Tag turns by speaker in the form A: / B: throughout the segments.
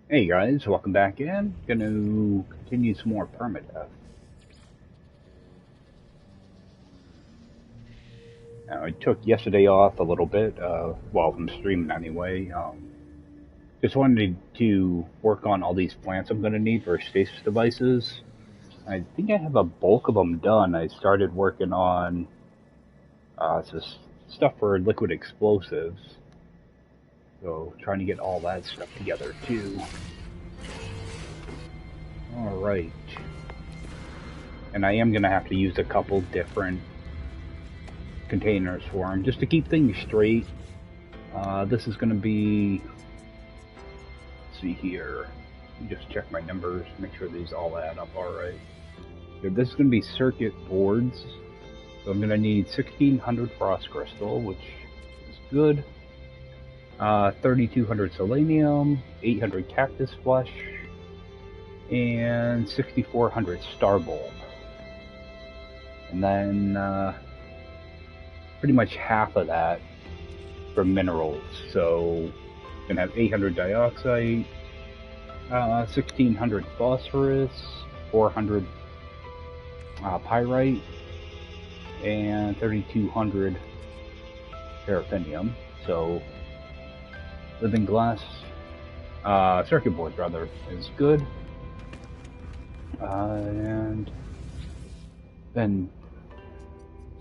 A: Hey guys, welcome back in. Gonna continue some more Permadeath. I took yesterday off a little bit, well, from streaming anyway. Just wanted to work on all these plants I'm gonna need for stasis devices. I think I have a bulk of them done. I started working on stuff for liquid explosives, so trying to get all that stuff together too. All right, and I am gonna have to use a couple different containers for them just to keep things straight. This is going to be, let's see here, just check my numbers, make sure these all add up all right. So this is going to be circuit boards. So I'm going to need 1600 frost crystal, which is good. 3200 selenium, 800 cactus flesh, and 6400 star bulb. And then pretty much half of that for minerals. So gonna have 800 dioxide, 1600 phosphorus, 400 pyrite, and 3200 paraffinium. So living glass, circuit board rather, is good. And then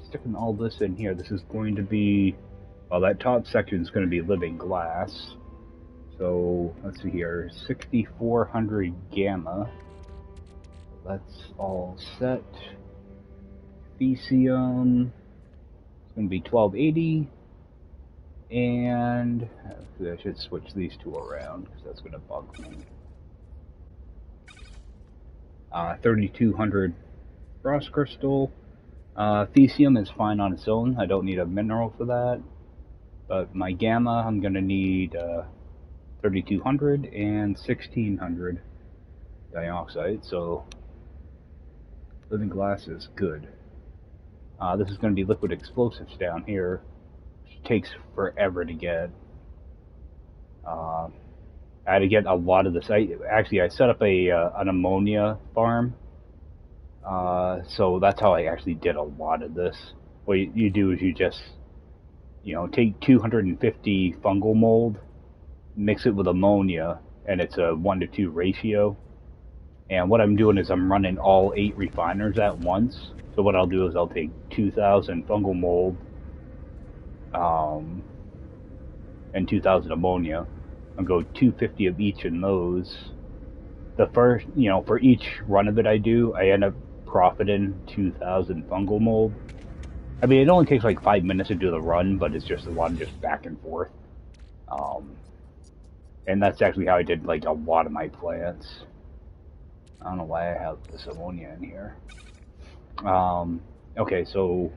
A: sticking all this in here, this is going to be, well, that top section is going to be living glass. So let's see here, 6400 gamma. That's all set. Fecium is going to be 1280. And I should switch these two around because that's going to bug me. 3200 frost crystal. Fecium is fine on its own. I don't need a mineral for that. But my gamma, I'm going to need 3200 and 1600 dioxide. So living glass is good. This is going to be liquid explosives down here, which takes forever to get. I had to get a lot of this. I set up an ammonia farm. So that's how I actually did a lot of this. What you do is you just, take 250 fungal mold, mix it with ammonia, and it's a 1-to-2 ratio. And what I'm doing is I'm running all 8 refiners at once. So what I'll do is I'll take 2,000 fungal mold, and 2,000 ammonia. I'll go 250 of each in those. The first, for each run of it I do, I end up profiting 2,000 fungal mold. I mean, it only takes like 5 minutes to do the run, but it's just a lot of just back and forth. And that's actually how I did like a lot of my plants. I don't know why I have this ammonia in here. Okay, so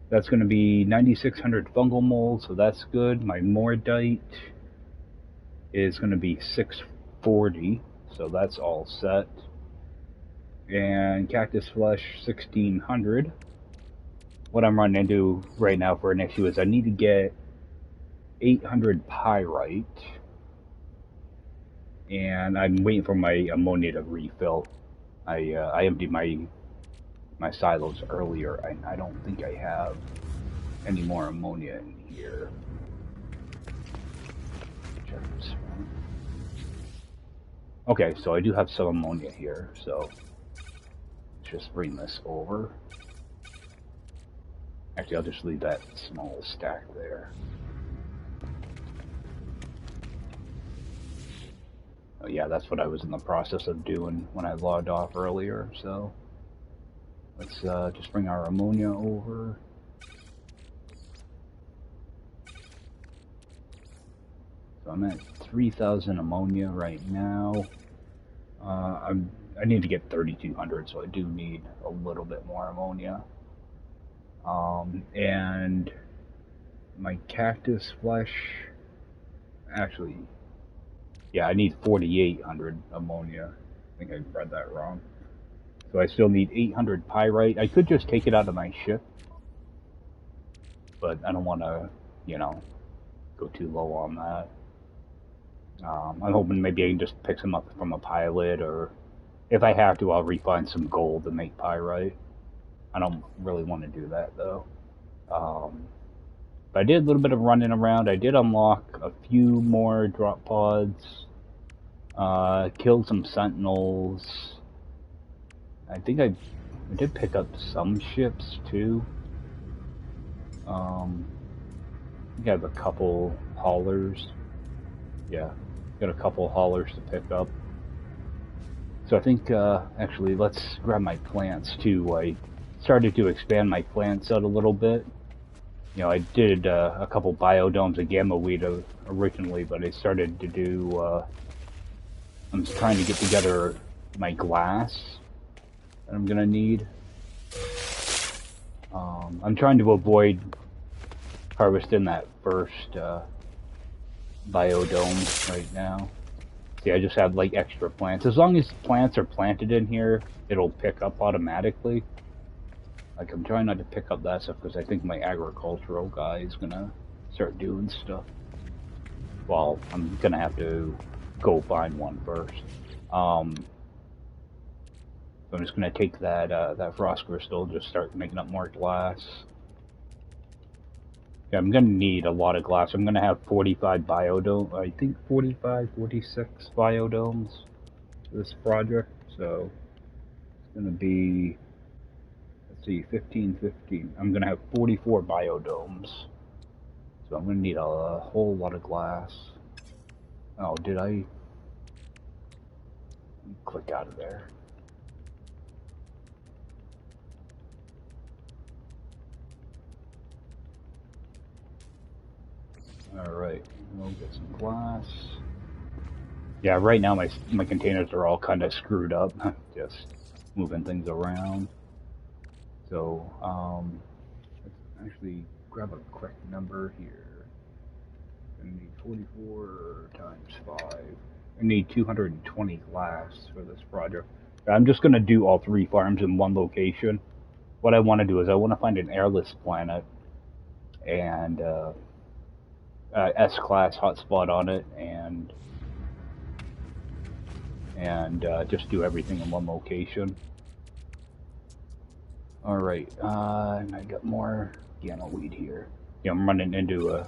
A: that's going to be 9,600 fungal mold, so that's good. My mordite is going to be 640, so that's all set. And cactus flesh 1600. What I'm running into right now for an issue is I need to get 800 pyrite, and I'm waiting for my ammonia to refill. I emptied my silos earlier, and I don't think I have any more ammonia in here. Check this one. Okay, so I do have some ammonia here, so let's just bring this over. Actually, I'll just leave that small stack there. Oh yeah, that's what I was in the process of doing when I logged off earlier, so let's just bring our ammonia over. So I'm at 3,000 ammonia right now. I need to get 3,200, so I do need a little bit more ammonia. And my cactus flesh, actually, yeah, I need 4,800 ammonia. I think I read that wrong. So I still need 800 pyrite. I could just take it out of my ship, but I don't want to, go too low on that. I'm hoping maybe I can just pick some up from a pilot, or if I have to, I'll refine some gold to make pyrite. I don't really want to do that though. But I did a little bit of running around. I did unlock a few more drop pods. Killed some sentinels. I think I did pick up some ships too. I think I have a couple haulers. Yeah, got a couple haulers to pick up. So I think, actually, let's grab my plants too. I started to expand my plants out a little bit. You know, I did a couple biodomes of gamma wheat originally, but I started to do, I'm trying to get together my glass that I'm gonna need. I'm trying to avoid harvesting that first biodome right now. See, I just have like extra plants. As long as plants are planted in here, it'll pick up automatically. Like, I'm trying not to pick up that stuff because I think my agricultural guy is gonna start doing stuff. Well, I'm gonna have to go find one first. So I'm just gonna take that that frost crystal, just start making up more glass. Yeah, I'm gonna need a lot of glass. I'm gonna have 45 biodomes. I think 45, 46 biodomes for this project. So it's gonna be, let's see, 15, 15. I'm gonna have 44 biodomes. So I'm gonna need a whole lot of glass. Oh, did I click out of there? Alright, we'll get some glass. Yeah, right now my containers are all kind of screwed up. Just moving things around. So, let's actually grab a quick number here. I need 44 times 5. I need 220 glass for this project. I'm just going to do all 3 farms in one location. What I want to do is I want to find an airless planet and S-class hotspot on it, and just do everything in one location. Alright, and I got more gamma weed here. Yeah, I'm running into a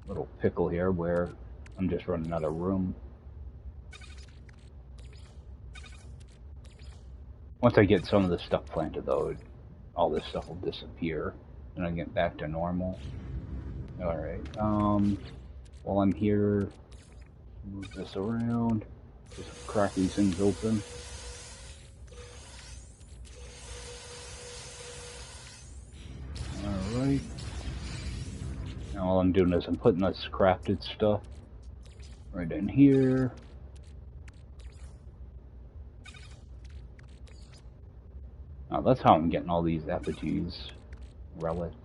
A: little pickle here where I'm just running out of room. Once I get some of this stuff planted though, all this stuff will disappear and I get back to normal. Alright, while I'm here, move this around, just crack these things open. Alright. Now all I'm doing is I'm putting this crafted stuff right in here. Now that's how I'm getting all these effigies relics.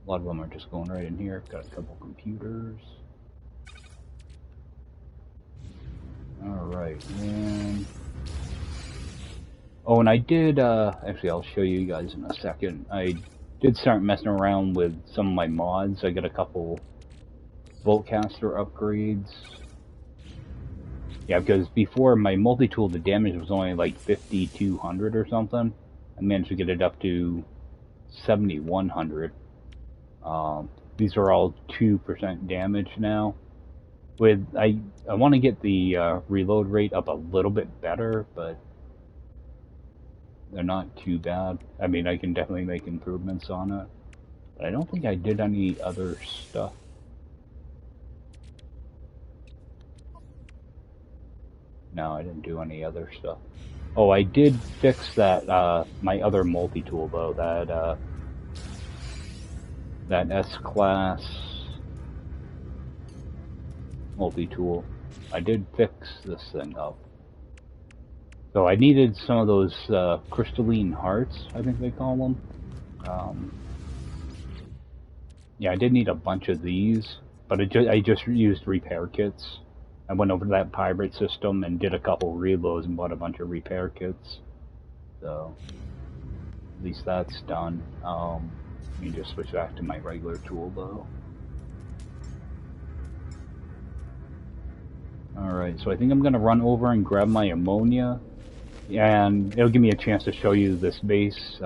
A: A lot of them are just going right in here. Got a couple computers. Alright, and... oh, and I did, actually I'll show you guys in a second. I did start messing around with some of my mods. I got a couple Voltcaster upgrades. Yeah, because before my multi-tool, the damage was only like 5,200 or something. I managed to get it up to 7,100. These are all 2% damage now. With I want to get the reload rate up a little bit better, but they're not too bad. I mean, I can definitely make improvements on it. But I don't think I did any other stuff. No, I didn't do any other stuff. Oh, I did fix that, my other multi-tool though, that S-class multi-tool. I did fix this thing up. So I needed some of those crystalline hearts, I think they call them. Yeah, I did need a bunch of these, but I just used repair kits. I went over to that pirate system and did a couple reloads and bought a bunch of repair kits. So at least that's done. Let me just switch back to my regular tool though. Alright, so I think I'm gonna run over and grab my ammonia, and it'll give me a chance to show you this base.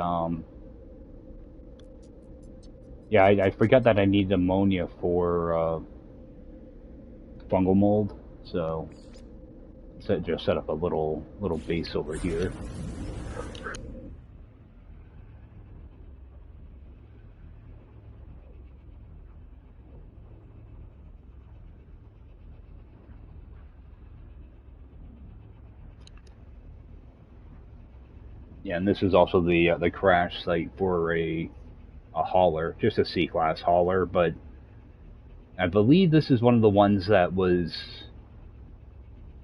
A: Yeah, I forgot that I need ammonia for fungal mold, so just set up a little base over here. Yeah, and this is also the crash site for a hauler, just a C-class hauler, but I believe this is one of the ones that was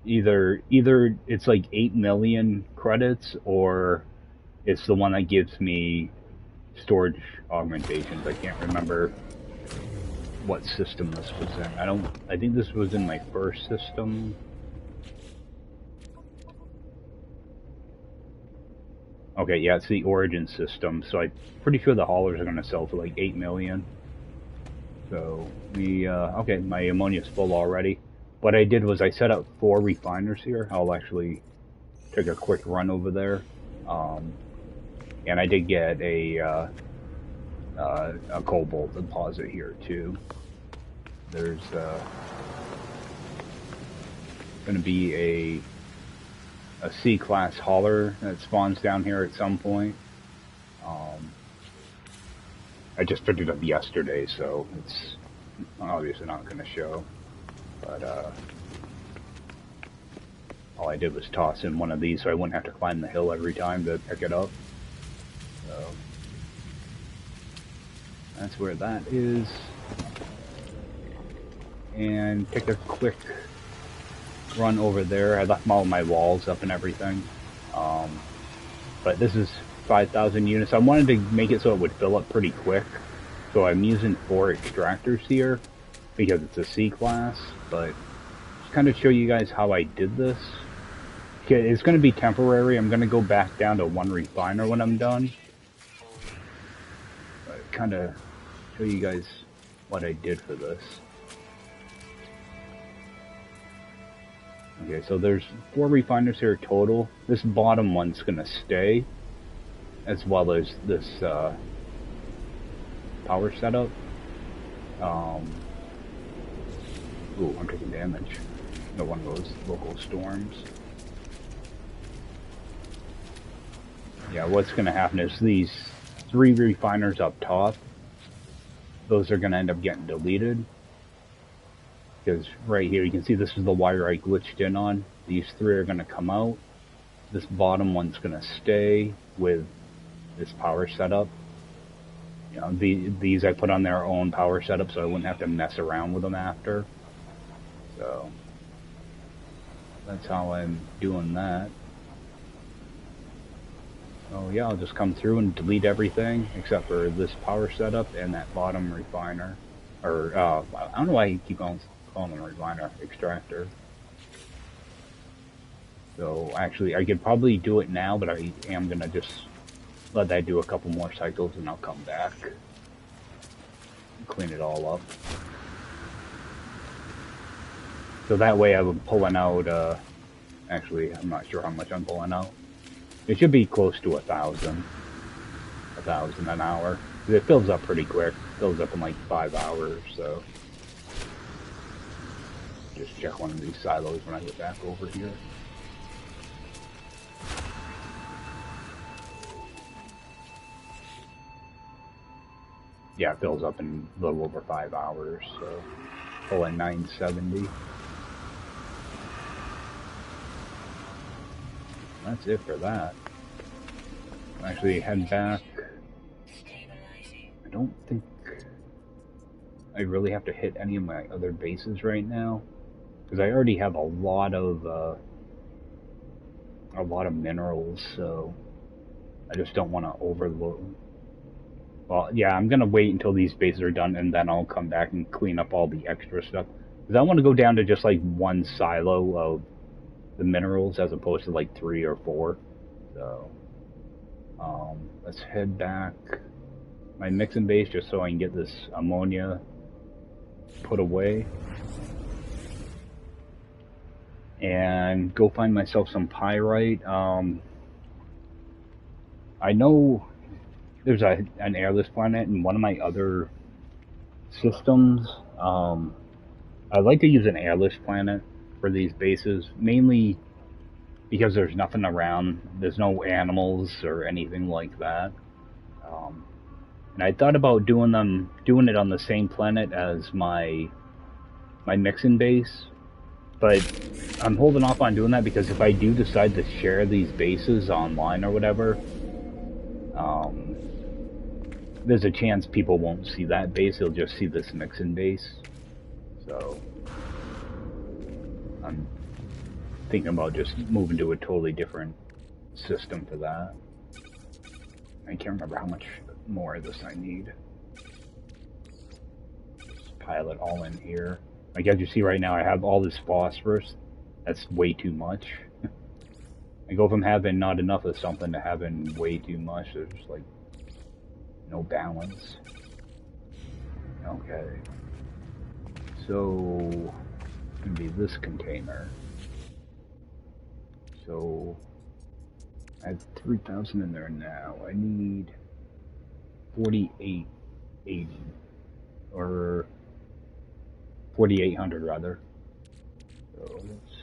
A: either it's like 8 million credits, or it's the one that gives me storage augmentations. I can't remember what system this was in. I think this was in my first system. Okay, yeah, it's the Origin system, so I'm pretty sure the haulers are going to sell for like 8 million. So, okay, my ammonia's full already. What I did was I set up 4 refiners here. I'll actually take a quick run over there. And I did get a cobalt deposit here too. There's going to be a C-class hauler that spawns down here at some point. I just picked it up yesterday, so it's obviously not going to show. But all I did was toss in one of these so I wouldn't have to climb the hill every time to pick it up. So that's where that is. And take a quick run over there. I left all my walls up and everything. But this is 5,000 units. I wanted to make it so it would fill up pretty quick. So I'm using 4 extractors here because it's a C-class. But just kind of show you guys how I did this. Okay, it's going to be temporary. I'm going to go back down to 1 refiner when I'm done. But kind of show you guys what I did for this. Okay, so there's 4 refiners here total. This bottom one's gonna stay, as well as this power setup. Ooh, I'm taking damage. No one of those local storms. Yeah, what's gonna happen is these 3 refiners up top, those are gonna end up getting deleted. Because right here, you can see this is the wire I glitched in on. These 3 are going to come out. This bottom one's going to stay with this power setup. You know, these I put on their own power setup so I wouldn't have to mess around with them after. So that's how I'm doing that. So yeah, I'll just come through and delete everything except for this power setup and that bottom refiner. Or, I don't know why I keep calling them refiner, extractor. So actually, I could probably do it now, but I am gonna just let that do a couple more cycles and I'll come back and clean it all up. So that way I'm pulling out, actually, I'm not sure how much I'm pulling out. It should be close to 1,000 an hour. It fills up pretty quick. It fills up in like 5 hours, so. Just check one of these silos when I get back over here. Yeah, it fills up in a little over 5 hours, so pulling 970. That's it for that. Actually, head back. I don't think I really have to hit any of my other bases right now, because I already have a lot of minerals, so I just don't want to overload. Well, yeah, I'm gonna wait until these bases are done, and then I'll come back and clean up all the extra stuff. Because I want to go down to just like 1 silo of the minerals as opposed to like 3 or 4. So, let's head back. My mixing base just so I can get this ammonia put away. and go find myself some pyrite. I know there's an airless planet in one of my other systems. I like to use an airless planet for these bases, mainly because there's nothing around. There's no animals or anything like that. And I thought about doing it on the same planet as my mixing base, but I'm holding off on doing that because if I do decide to share these bases online or whatever, there's a chance people won't see that base, they'll just see this mixing base. So I'm thinking about just moving to a totally different system for that. I can't remember how much more of this I need. Just pile it all in here. Like as you see right now, I have all this phosphorus. That's way too much. I go from having not enough of something to having way too much. There's like no balance. Okay. So it's gonna be this container. So I have 3,000 in there now. I need 4,880 or 4,800 rather. So let's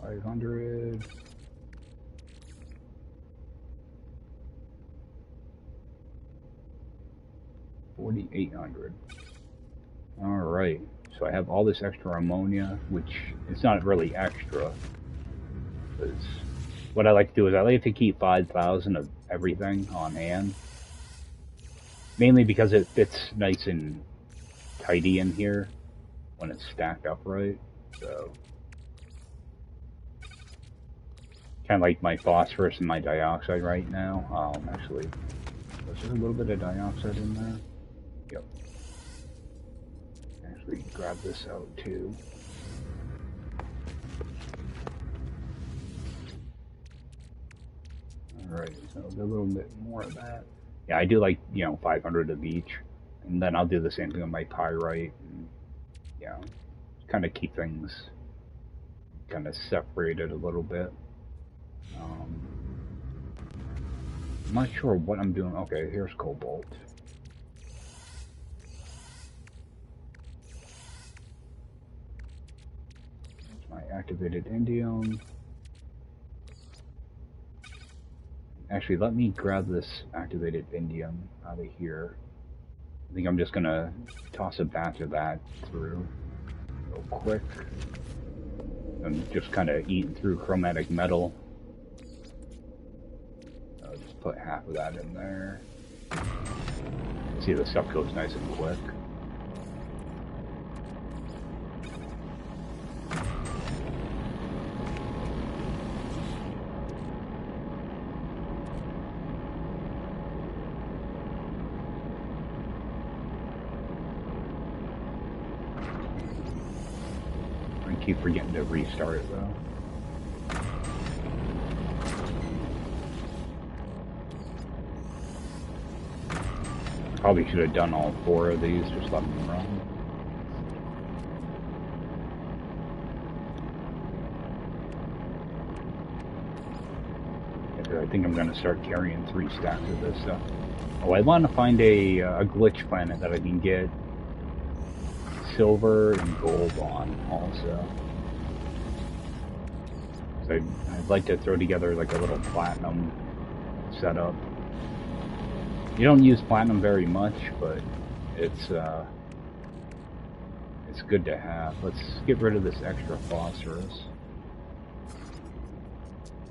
A: 500. $4,800. All right. So I have all this extra ammonia, which it's not really extra. Because what I like to do is I like to keep 5,000 of everything on hand. Mainly because it fits nice and tidy in here when it's stacked up right. So kind of like my phosphorus and my dioxide right now. Actually, was there a little bit of dioxide in there? Yep. Actually, grab this out too. Alright, so a little bit more of that. Yeah, I do like, 500 of each. And then I'll do the same thing with my pyrite. And, kind of keep things kind of separated a little bit. I'm not sure what I'm doing. Okay, here's cobalt. There's my activated indium. Actually, let me grab this activated indium out of here. I think I'm just gonna toss a batch of that through real quick. I'm just kind of eating through chromatic metal. I'll just put half of that in there. See, the stuff goes nice and quick. I keep forgetting to restart it though. Probably should have done all 4 of these, just let them run. Yeah, I think I'm going to start carrying 3 stacks of this stuff. Oh, I want to find a glitch planet that I can get silver and gold on also. So I'd like to throw together like a little platinum setup. You don't use platinum very much, but it's good to have. Let's get rid of this extra phosphorus.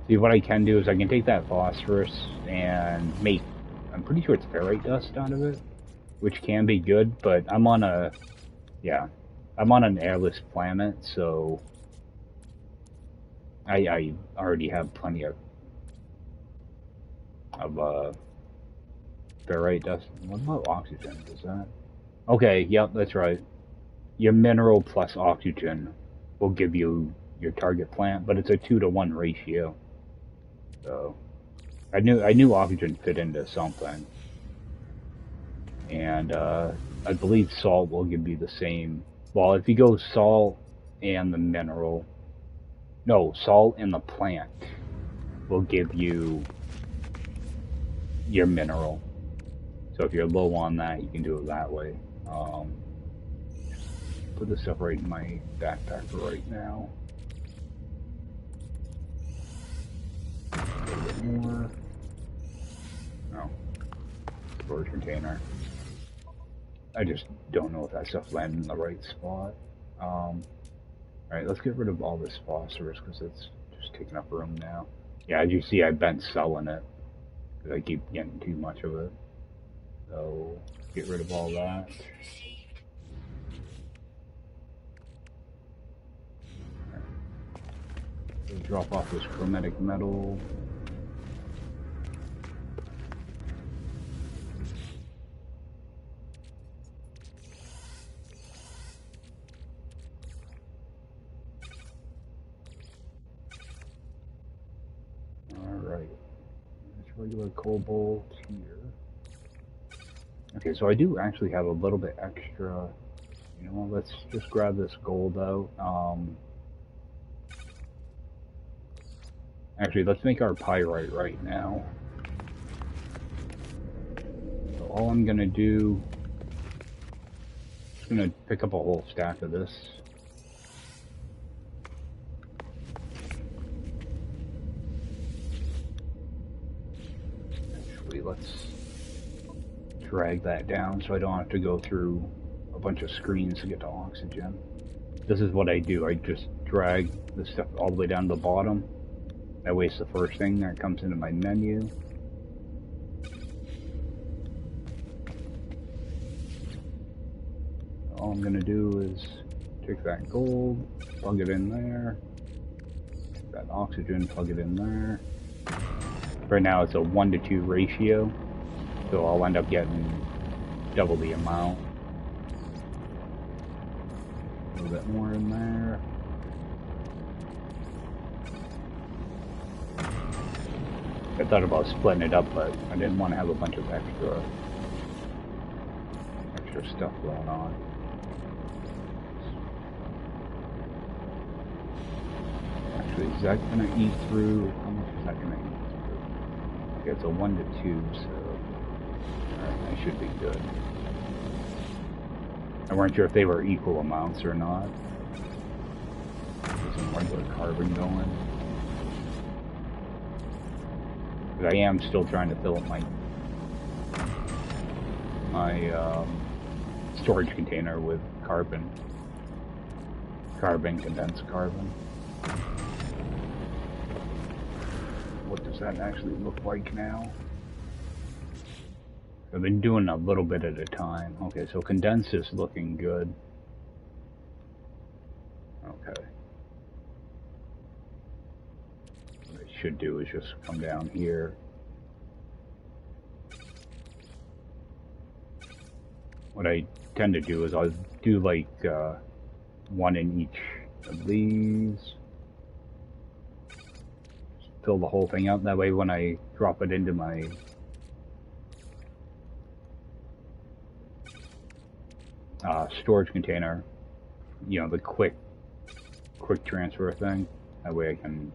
A: See, what I can do is I can take that phosphorus and make, I'm pretty sure it's ferrite dust out of it, which can be good, but I'm on an airless planet, so I already have plenty of ferrite dust. What about oxygen? Is that? Okay, yep, that's right. Your mineral plus oxygen will give you your target plant, but it's a 2-to-1 ratio. So I knew oxygen fit into something. And I believe salt will give you the same. Well, if you go salt and the mineral, no, salt and the plant will give you your mineral. So if you're low on that, you can do it that way. Put this stuff right in my backpack for right now. A little bit more. No. Storage container. I just don't know if that stuff landed in the right spot. Alright, let's get rid of all this phosphorus because it's just taking up room now. Yeah, as you see, I've been selling it because I keep getting too much of it. So, get rid of all that. So drop off this chromatic metal. Alright. There's regular cobalt here. Okay, so I do actually have a little bit extra. You know, let's just grab this gold out. Actually, let's make our pyrite right now. So all I'm gonna do, just gonna pick up a whole stack of this. Actually, let's drag that down so I don't have to go through a bunch of screens to get to oxygen. This is what I do. I just drag this stuff all the way down to the bottom. That way it's the first thing that comes into my menu. All I'm gonna do is take that gold, plug it in there. Take that oxygen, plug it in there. Right now it's a 1-to-2 ratio, so I'll end up getting double the amount. A little bit more in there. I thought about splitting it up, but I didn't want to have a bunch of extra stuff going on. Actually, is that going to eat through? How much is that going to eat through? Okay, it's a 1-to-2, so alright, I should be good. I weren't sure if they were equal amounts or not. There's some regular carbon going. But I am still trying to fill up my storage container with carbon, condensed carbon. What does that actually look like now? I've been doing a little bit at a time. Okay, so condensed is looking good. Okay. What I should do is just come down here. What I tend to do is I'll do like one in each of these. Just fill the whole thing out. That way when I drop it into my storage container, you know, the quick transfer thing, that way I can,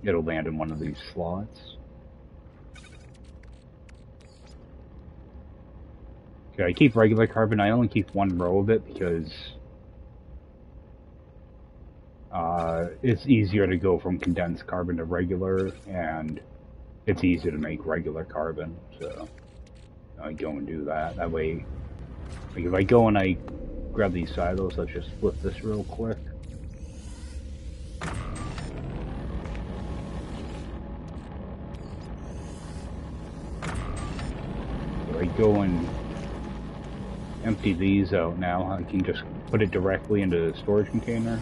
A: it'll land in one of these slots. Okay, I keep regular carbon. I only keep one row of it because it's easier to go from condensed carbon to regular, and it's easier to make regular carbon, so I go and do that. That way, like if I go and I grab these silos, let's just flip this real quick. So I go and empty these out now. I can just put it directly into the storage container.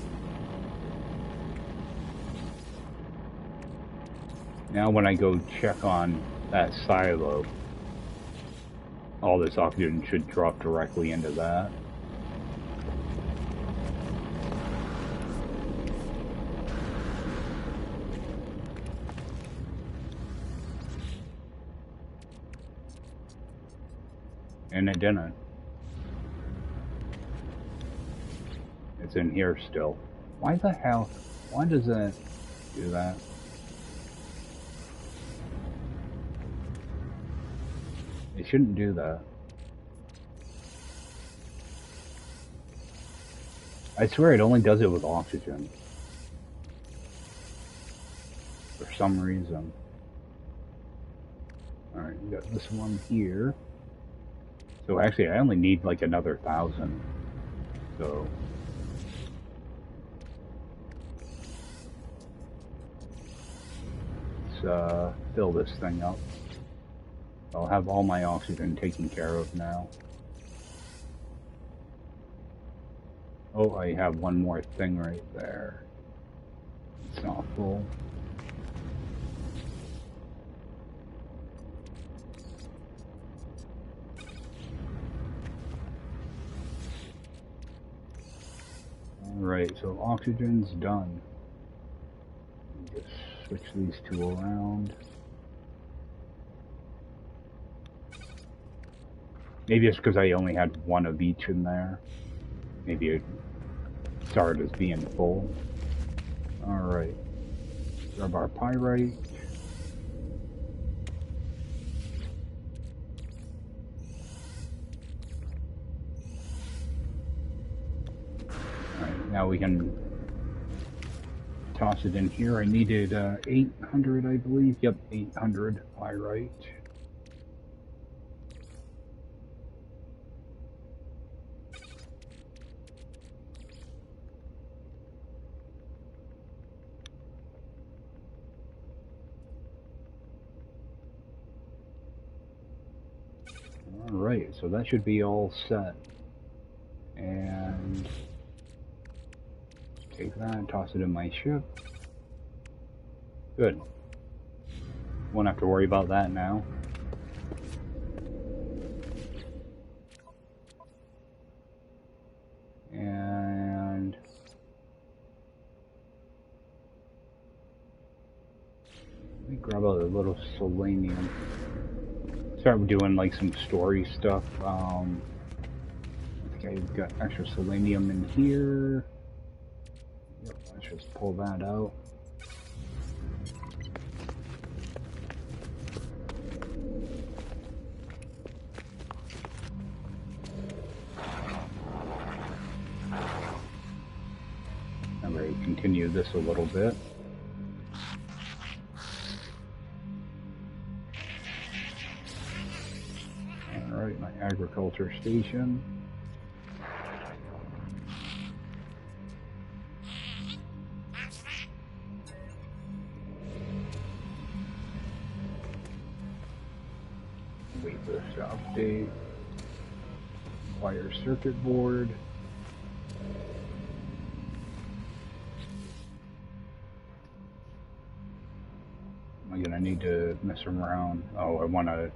A: Now when I go check on that silo, all this oxygen should drop directly into that. And it didn't. It's in here still. Why the hell? Why does it do that? It shouldn't do that. I swear it only does it with oxygen. For some reason. Alright, we got this one here. So actually I only need like another 1,000. So let's fill this thing up. I'll have all my oxygen taken care of now. Oh, I have one more thing right there. It's not full. Alright, so oxygen's done. Just switch these two around. Maybe it's because I only had one of each in there. Maybe it started as being full. Alright. Grab our pyrite. Alright, now we can toss it in here. I needed 800, I believe. Yep, 800 pyrite. Alright, so that should be all set. And take that, toss it in my ship. Good. Won't have to worry about that now. And let me grab a little selenium. Start doing like some story stuff. I think I've got extra selenium in here. Yep, let's just pull that out. I'm going to continue this a little bit. Alright, my agriculture station. Wait for this to update. Acquire circuit board. Am I gonna need to mess around? Oh, I wanna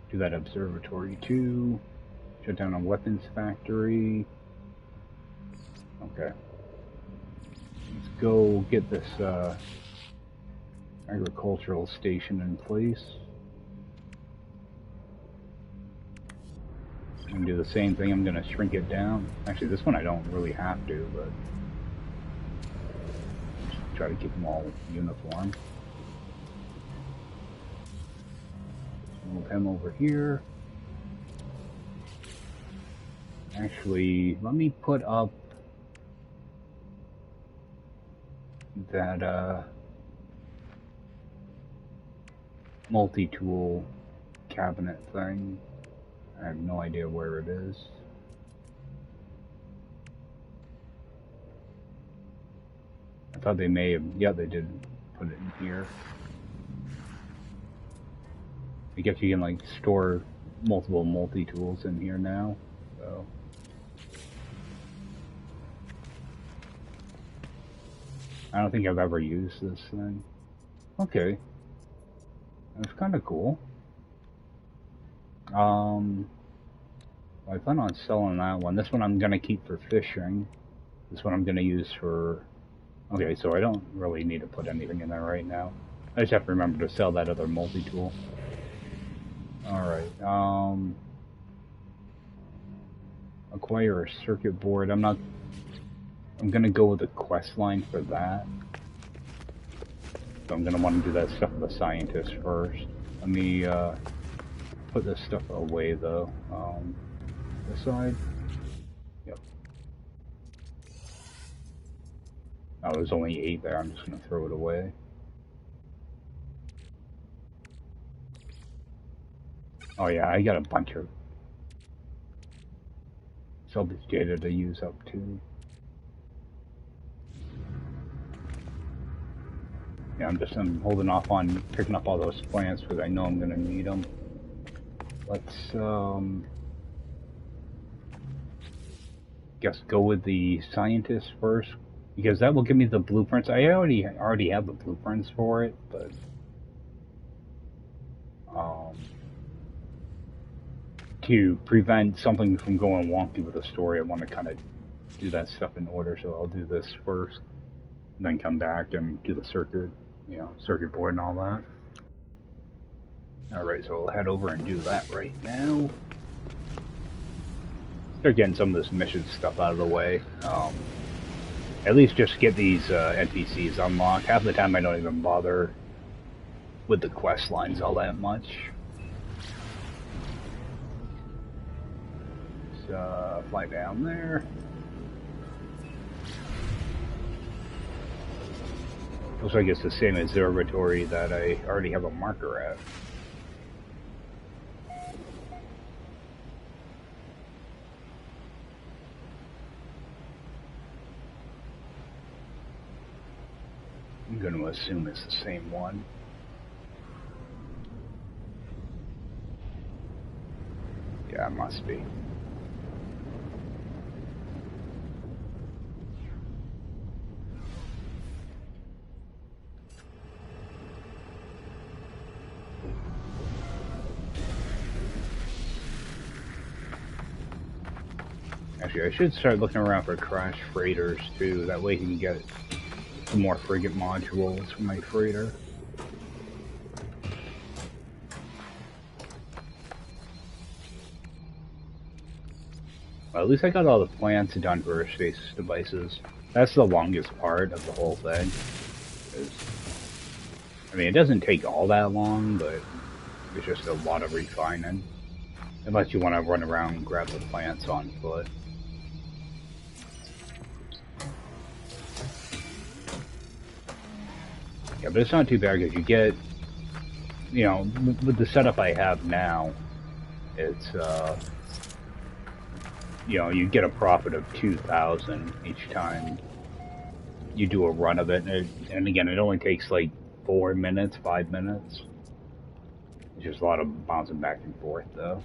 A: do that observatory too. Shut down a weapons factory. Okay. Let's go get this agricultural station in place. I'm gonna do the same thing. I'm gonna shrink it down. Actually, this one I don't really have to, but just try to keep them all uniform. Move him over here. Actually, let me put up that multi-tool cabinet thing. I have no idea where it is. I thought they may have, yeah, they did put it in here. I guess you can like store multiple multi-tools in here now, so. I don't think I've ever used this thing. Okay. That's kind of cool. I plan on selling that one. This one I'm gonna keep for fishing. This one I'm gonna use for... Okay, so I don't really need to put anything in there right now. I just have to remember to sell that other multi-tool. Alright, Acquire a circuit board. I'm gonna go with a quest line for that. So I'm gonna want to do that stuff with the scientist first. Let me put this stuff away though. This side. Yep. Oh, there's only 8 there. I'm just gonna throw it away. Oh yeah, I got a bunch of salvage data to use up too. Yeah, I'm holding off on picking up all those plants because I know I'm gonna need them. Let's guess go with the scientist first because that will give me the blueprints. I already have the blueprints for it, but to prevent something from going wonky with the story, I want to kind of do that stuff in order. So I'll do this first, then come back and do the circuit, circuit board and all that. All right, so we'll head over and do that right now. Start getting some of this mission stuff out of the way. At least just get these NPCs unlocked. Half the time I don't even bother with the quest lines all that much. Fly down there. Looks like it's the same observatory that I already have a marker at. I'm going to assume it's the same one. Yeah, it must be. Actually, I should start looking around for crash freighters too. That way you can get some more frigate modules for my freighter. Well, at least I got all the plants done for space devices. That's the longest part of the whole thing. I mean, it doesn't take all that long, but it's just a lot of refining. Unless you want to run around and grab the plants on foot. Yeah, but it's not too bad because you get, with the setup I have now, it's, you get a profit of 2,000 each time you do a run of it. And again, it only takes like 4 minutes, 5 minutes. It's just a lot of bouncing back and forth though.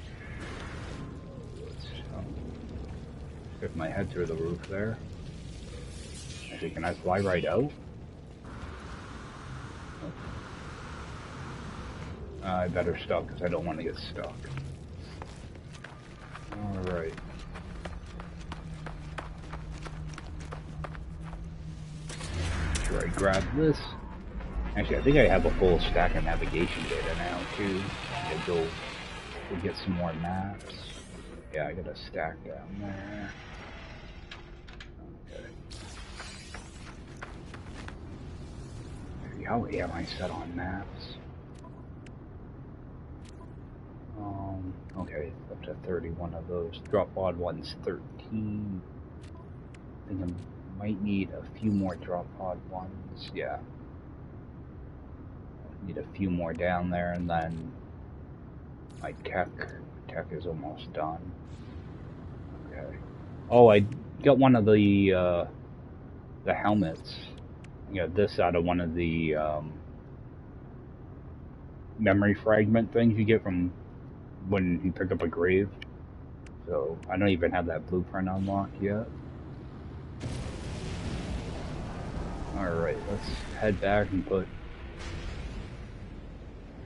A: Let's stick my head through the roof there. Actually, can I fly right out? I better stop because I don't want to get stuck. Alright. Sure, I grab this. Actually, I think I have a full stack of navigation data now, too. I go get some more maps. Yeah, I got a stack down there. Okay. How am I set on maps? Okay, up to 31 of those. Drop pod one's 13. I think I might need a few more drop pod ones. Yeah. Need a few more down there, and then my tech is almost done. Okay. Oh, I got one of the helmets. I got this out of one of the memory fragment things you get from when you pick up a grave. So I don't even have that blueprint unlocked yet. Alright, let's head back and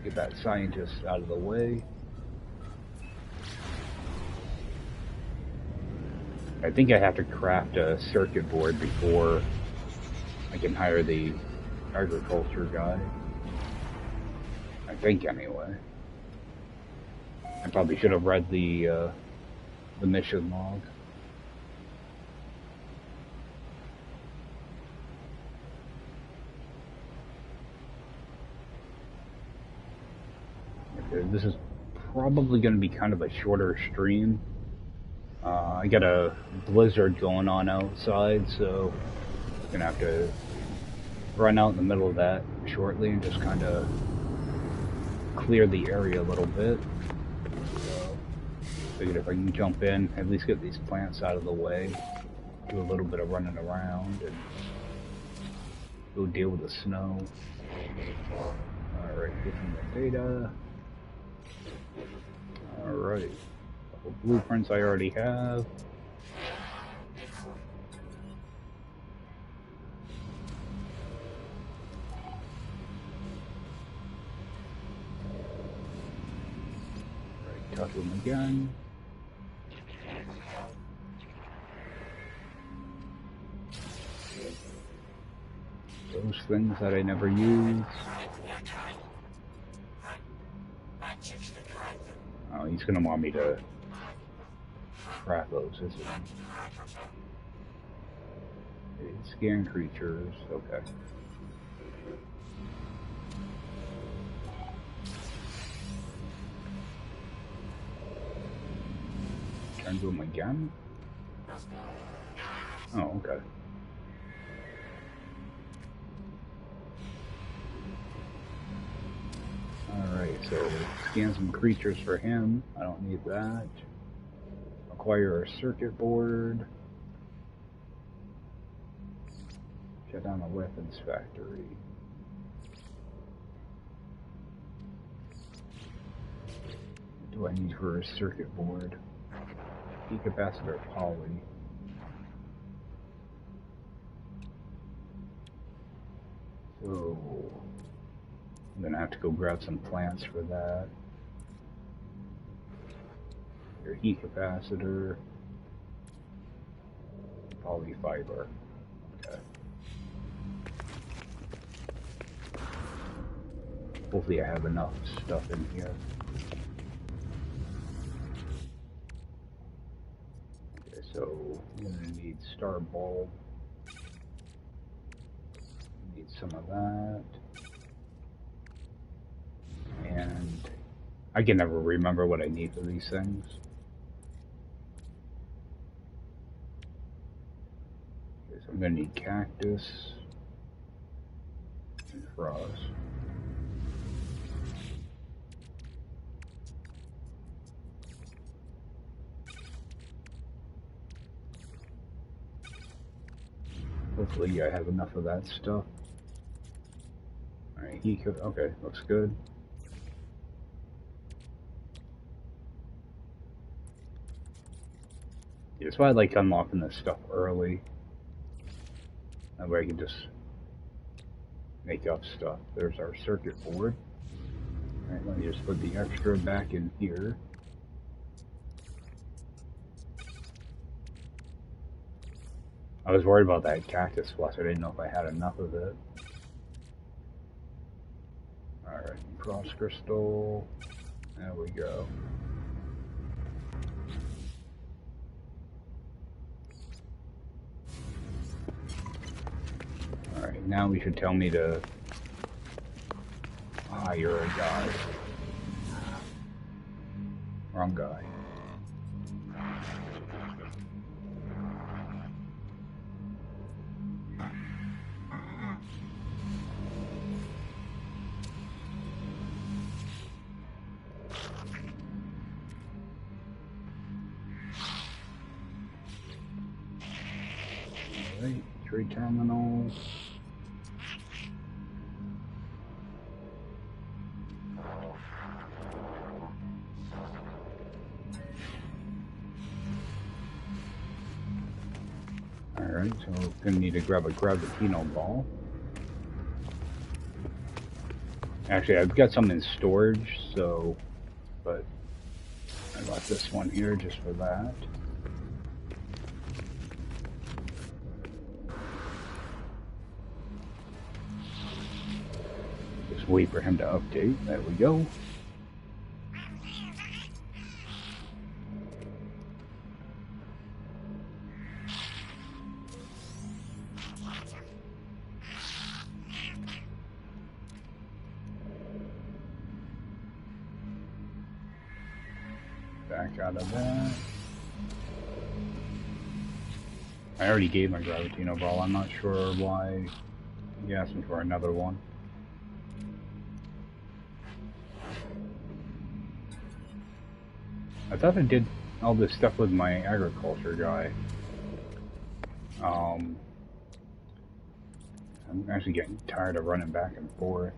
A: get that scientist out of the way. I think I have to craft a circuit board before I can hire the agriculture guy. I think anyway. I probably should have read the mission log. this is probably going to be kind of a shorter stream. I got a blizzard going on outside, so I'm going to have to run out in the middle of that shortly and just kind of clear the area a little bit. So, figured if I can jump in, at least get these plants out of the way, do a little bit of running around, and go deal with the snow. Alright, get some more data. Alright, couple blueprints I already have. Talk to him again. Those things that I never use. Oh, he's gonna want me to craft those, isn't he? Okay, scan creatures, okay. Turn to him again? Oh, okay. Alright, so scan some creatures for him. I don't need that. Acquire a circuit board. Shut down a weapons factory. What do I need for a circuit board? Capacitor poly. So I'm gonna have to go grab some plants for that. Your heat capacitor, polyfiber. Okay. Hopefully I have enough stuff in here. So I'm gonna need star bulb. Need some of that. And I can never remember what I need for these things. Okay, so I'm gonna need cactus and frost. Hopefully I have enough of that stuff. Alright, he could, okay, looks good. Yeah, that's why I like unlocking this stuff early. That way I can just make up stuff. There's our circuit board. Alright, let me just put the extra back in here. I was worried about that cactus flush. I didn't know if I had enough of it. Alright, cross crystal. There we go. Alright, now we should tell me to hire a guy. Wrong guy. Alright, trade terminals. Alright, so we're gonna need to grab a gravitino ball. Actually, I've got some in storage, so, but I left this one here just for that. Just wait for him to update. There we go. back out of that. I already gave my Gravitino Ball. I'm not sure why he asked me for another one. I thought I did all this stuff with my agriculture guy. I'm actually getting tired of running back and forth.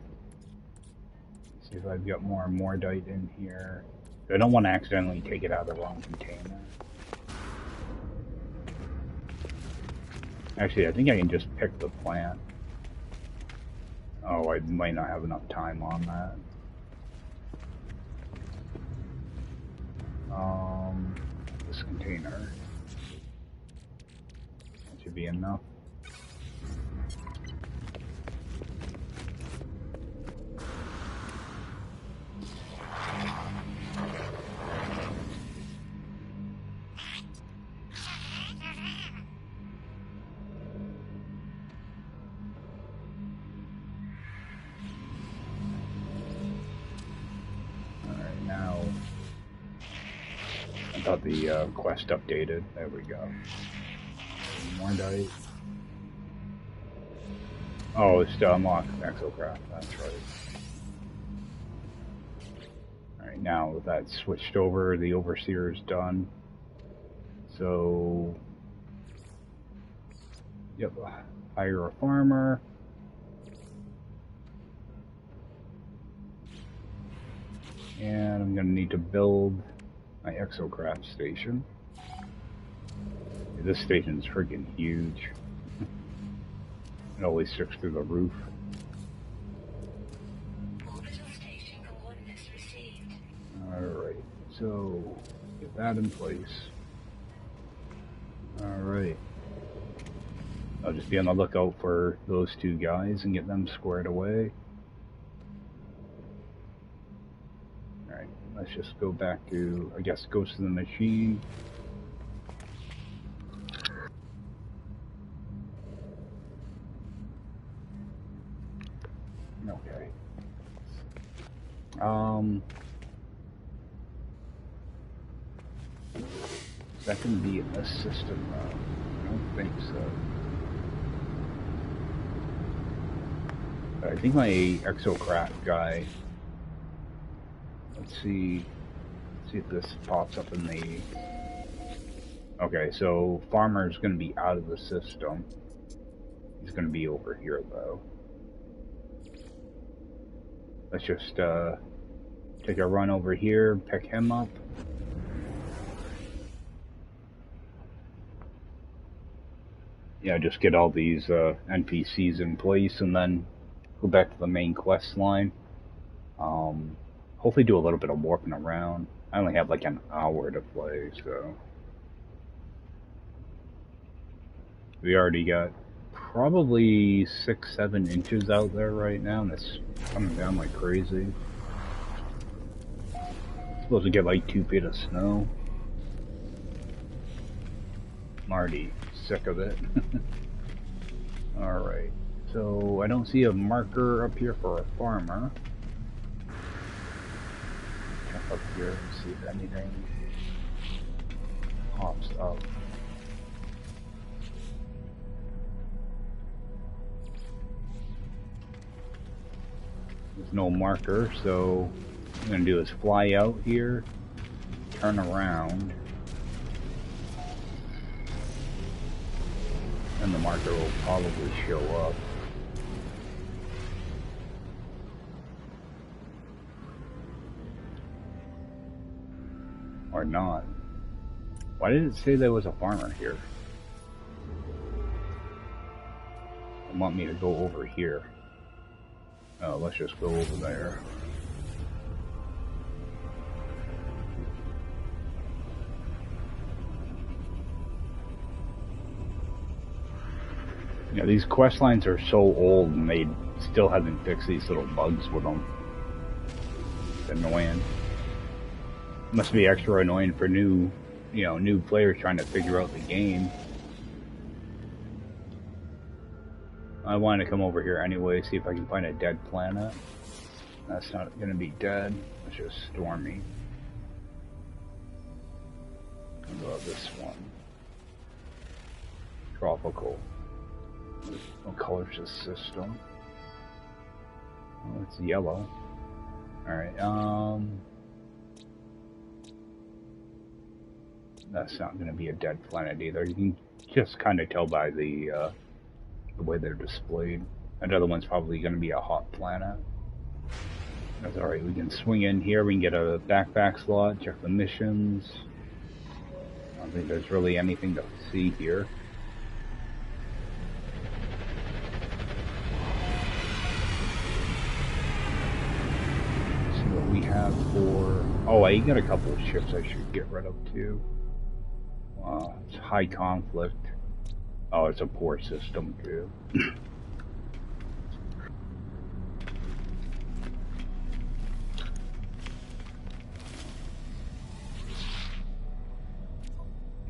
A: Let's see if I've got more Mordite in here. I don't want to accidentally take it out of the wrong container. Actually, I think I can just pick the plant. Oh, I might not have enough time on that. This container. That should be enough. Thought the quest updated. There we go. More dice. Oh, it's to unlock Exocraft. That's right. Alright, now that's switched over, the Overseer is done. So, yep, hire a farmer. And I'm going to need to build my Exocraft station. This station's freaking huge. It always sticks through the roof. Alright, so get that in place. Alright. I'll just be on the lookout for those two guys and get them squared away. Let's just go back to, I guess, Ghost of the Machine. Okay. That can be in this system, I don't think so. I think my Exocraft guy. Let's see if this pops up in the... Okay, so Farmer's going to be out of the system. He's going to be over here, though. Let's just take a run over here, pick him up. Yeah, just get all these NPCs in place and then go back to the main quest line. Hopefully do a little bit of warping around. I only have like an hour to play, so... We already got probably 6-7 inches out there right now, and it's coming down like crazy. Supposed to get like 2 feet of snow. I'm already sick of it. Alright, so I don't see a marker up here for a farmer. Up here and see if anything pops up. There's no marker, so what I'm going to do is fly out here, turn around, and the marker will probably show up. Or not. Why did it say there was a farmer here? They want me to go over here. Oh, let's just go over there. Yeah, these quest lines are so old and they still haven't fixed these little bugs with them. It's annoying. Must be extra annoying for new players trying to figure out the game. I want to come over here anyway, see if I can find a dead planet. That's not going to be dead. It's just stormy. What about this one? Tropical. What color's this system? Oh, it's yellow. Alright, that's not going to be a dead planet either. You can just kind of tell by the way they're displayed. Another one's probably going to be a hot planet. That's alright, we can swing in here, we can get a backpack slot, check the missions. I don't think there's really anything to see here. Let's see what we have for... Oh, I got a couple of ships I should get rid of too. It's high conflict. Oh, it's a poor system too.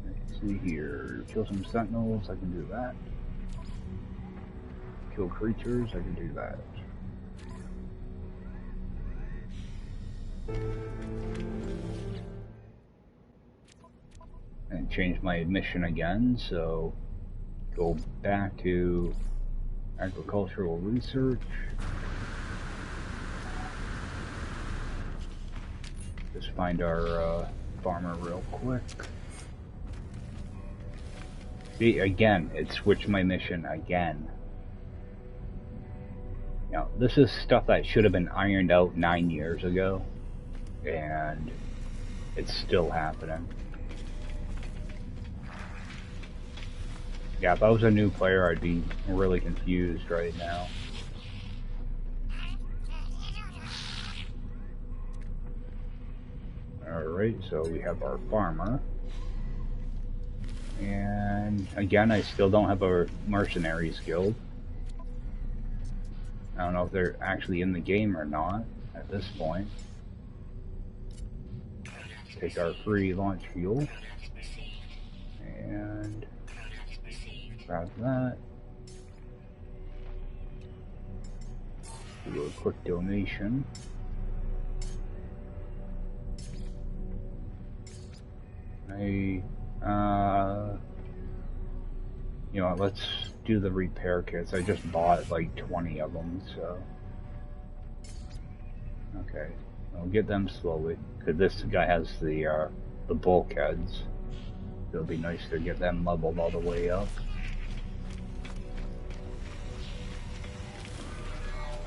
A: Let's see here. Kill some sentinels, I can do that. Kill creatures, I can do that. And change my mission again, so go back to agricultural research. Just find our farmer real quick. See, again, it switched my mission again. Now, this is stuff that should have been ironed out 9 years ago, and it's still happening. Yeah, if I was a new player, I'd be really confused right now. Alright, so we have our farmer. And again, I still don't have a mercenaries guild. I don't know if they're actually in the game or not at this point. Take our free launch fuel. And grab that. Do a quick donation. You know, let's do the repair kits. I just bought like 20 of them, so. Okay, I'll get them slowly. Cause this guy has the bulkheads. It'll be nice to get them leveled all the way up.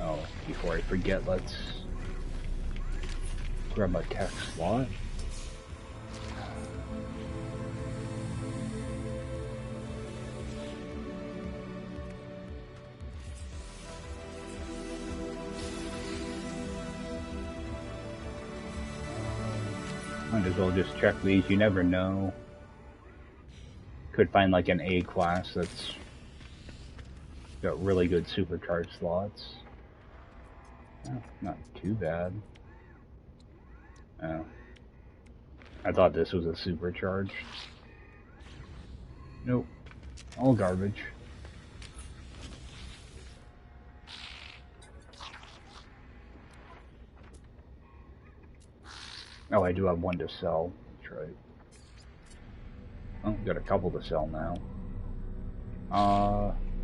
A: Oh, before I forget, let's grab a tech slot. Might as well just check these, you never know. Could find like an A class that's got really good supercharged slots. Oh, not too bad. Oh. I thought this was a supercharged. Nope. All garbage. Oh, I do have one to sell. That's right. Oh, got a couple to sell now.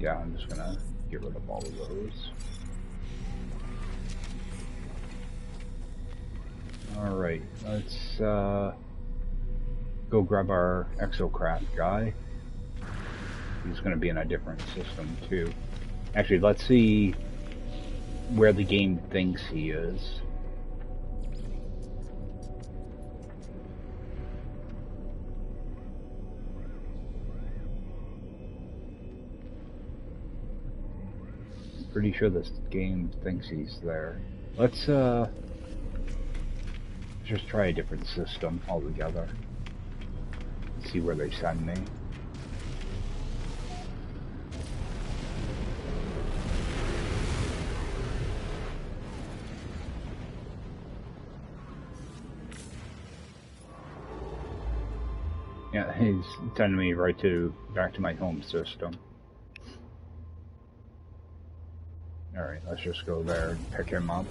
A: Yeah, I'm just gonna get rid of all of those. Alright, let's go grab our exocraft guy. He's gonna be in a different system too. Actually, let's see where the game thinks he is. Pretty sure this game thinks he's there. Let's just try a different system altogether. See where they send me. Yeah, he's sending me right back to my home system. Alright, let's just go there and pick him up.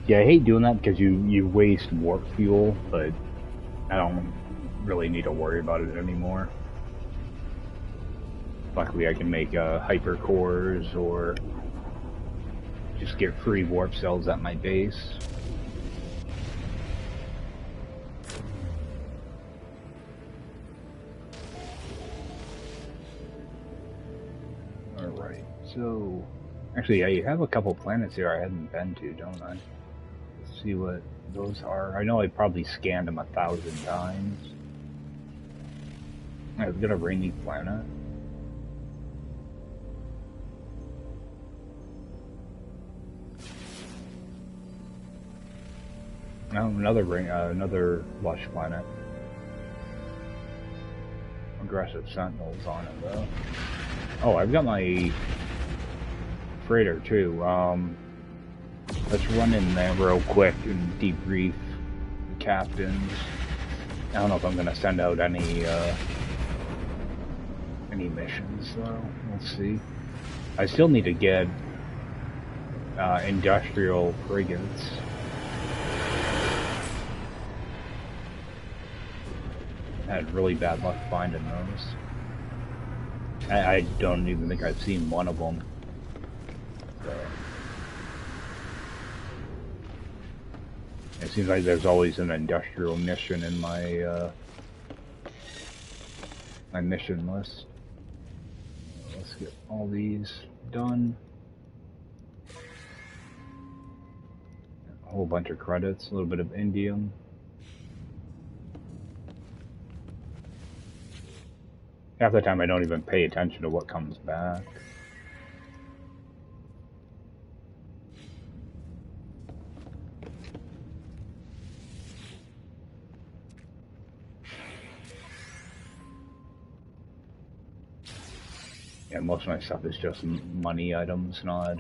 A: Yeah, I hate doing that because you waste warp fuel, but I don't really need to worry about it anymore. Luckily I can make hyper cores or just get free warp cells at my base. Alright, so actually I have a couple planets here I hadn't been to, don't I? Let's see what those are. I know I probably scanned them 1,000 times. I've got a rainy planet. Oh, another lush planet. Aggressive sentinels on it though. Oh, I've got my freighter too. Let's run in there real quick and debrief the captains. I don't know if I'm gonna send out any missions though. We'll see. I still need to get industrial frigates. I had really bad luck finding those. I don't even think I've seen one of them. So. It seems like there's always an industrial mission in my my mission list. Let's get all these done. A whole bunch of credits, a little bit of indium. Half the time I don't even pay attention to what comes back. Yeah, most of my stuff is just money items, not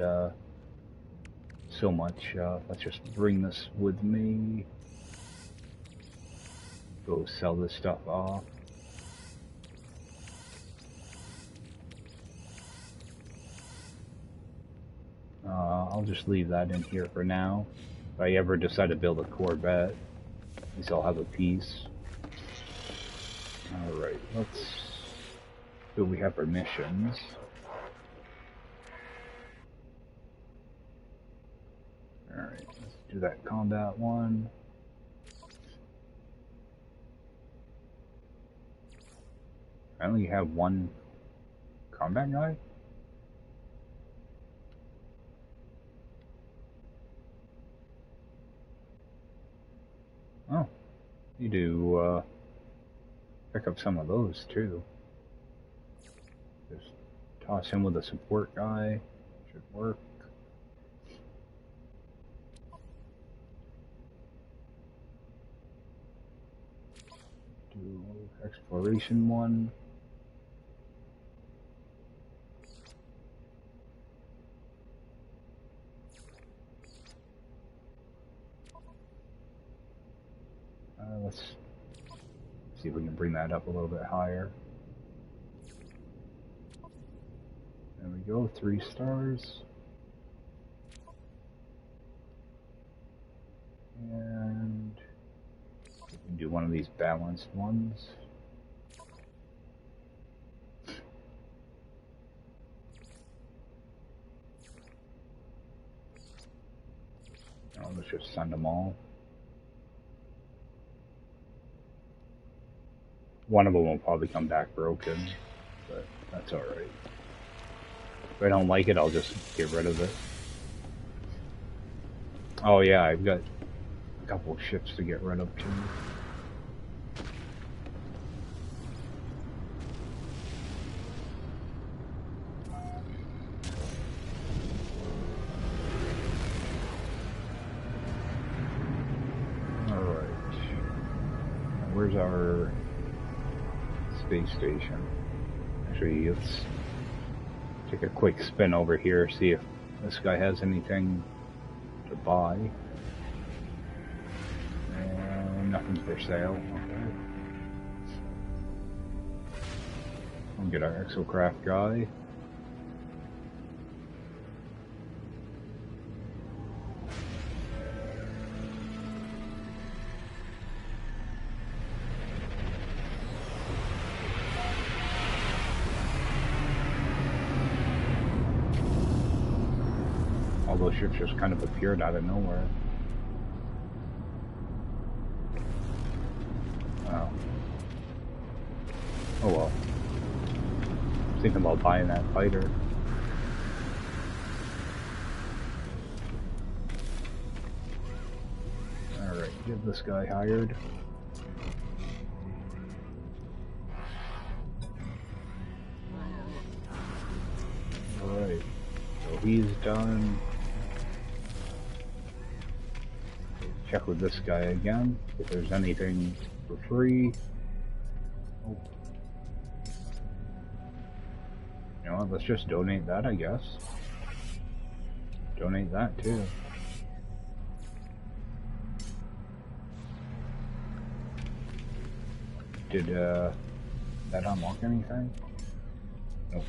A: so much. Let's just bring this with me. Go sell this stuff off. I'll just leave that in here for now. If I ever decide to build a Corvette, at least I'll have a piece. Alright, let's see what we have for missions. Alright, let's do that combat one. I only have one combat guy? Oh, you do pick up some of those too. Just toss him with a support guy. Should work. Do exploration one. Let's see if we can bring that up a little bit higher. There we go, 3 stars. And we can do one of these balanced ones. Now let's just send them all. One of them will probably come back broken, but that's alright. If I don't like it, I'll just get rid of it. Oh yeah, I've got a couple of ships to get rid of too. Alright. Where's our space station? Actually, let's take a quick spin over here, see if this guy has anything to buy. Nothing for sale. Okay. We'll get our exocraft guy. those ships just kind of appeared out of nowhere. Wow. Oh well. I was thinking about buying that fighter. Alright, get this guy hired. Alright, so he's done. Check with this guy again, if there's anything for free. Oh. You know what, let's just donate that, I guess. Donate that too. Did that unlock anything? Nope.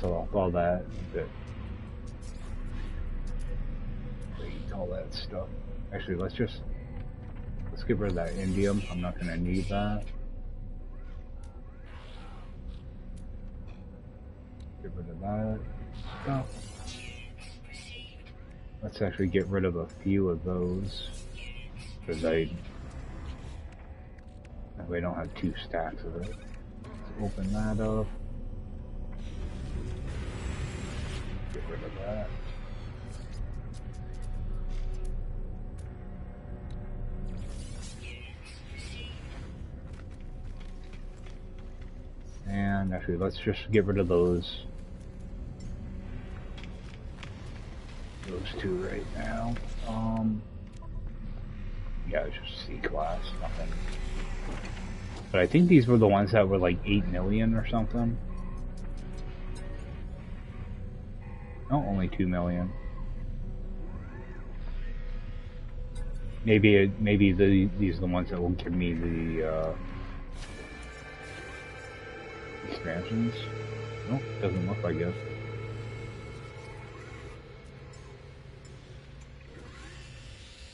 A: So off all that all that stuff. Actually, let's get rid of that indium. I'm not gonna need that. Get rid of that stuff. Let's actually get rid of a few of those, because we don't have 2 stacks of it. Let's open that up. Get rid of that. And actually, let's just get rid of those 2 right now. Yeah, it's just C-class, nothing. But I think these were the ones that were like 8 million or something. No, only 2 million. Maybe these are the ones that will give me the expansions. Nope, doesn't look like it.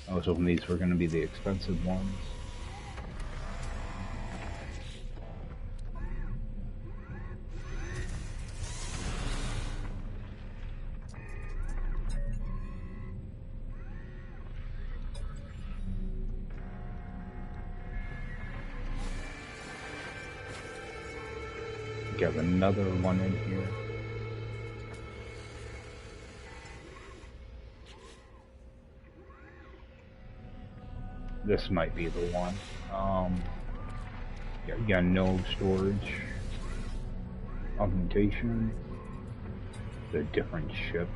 A: I was hoping these were going to be the expensive ones. Got another one in here. This might be the one. Yeah, you got no storage. Augmentation. The different ship.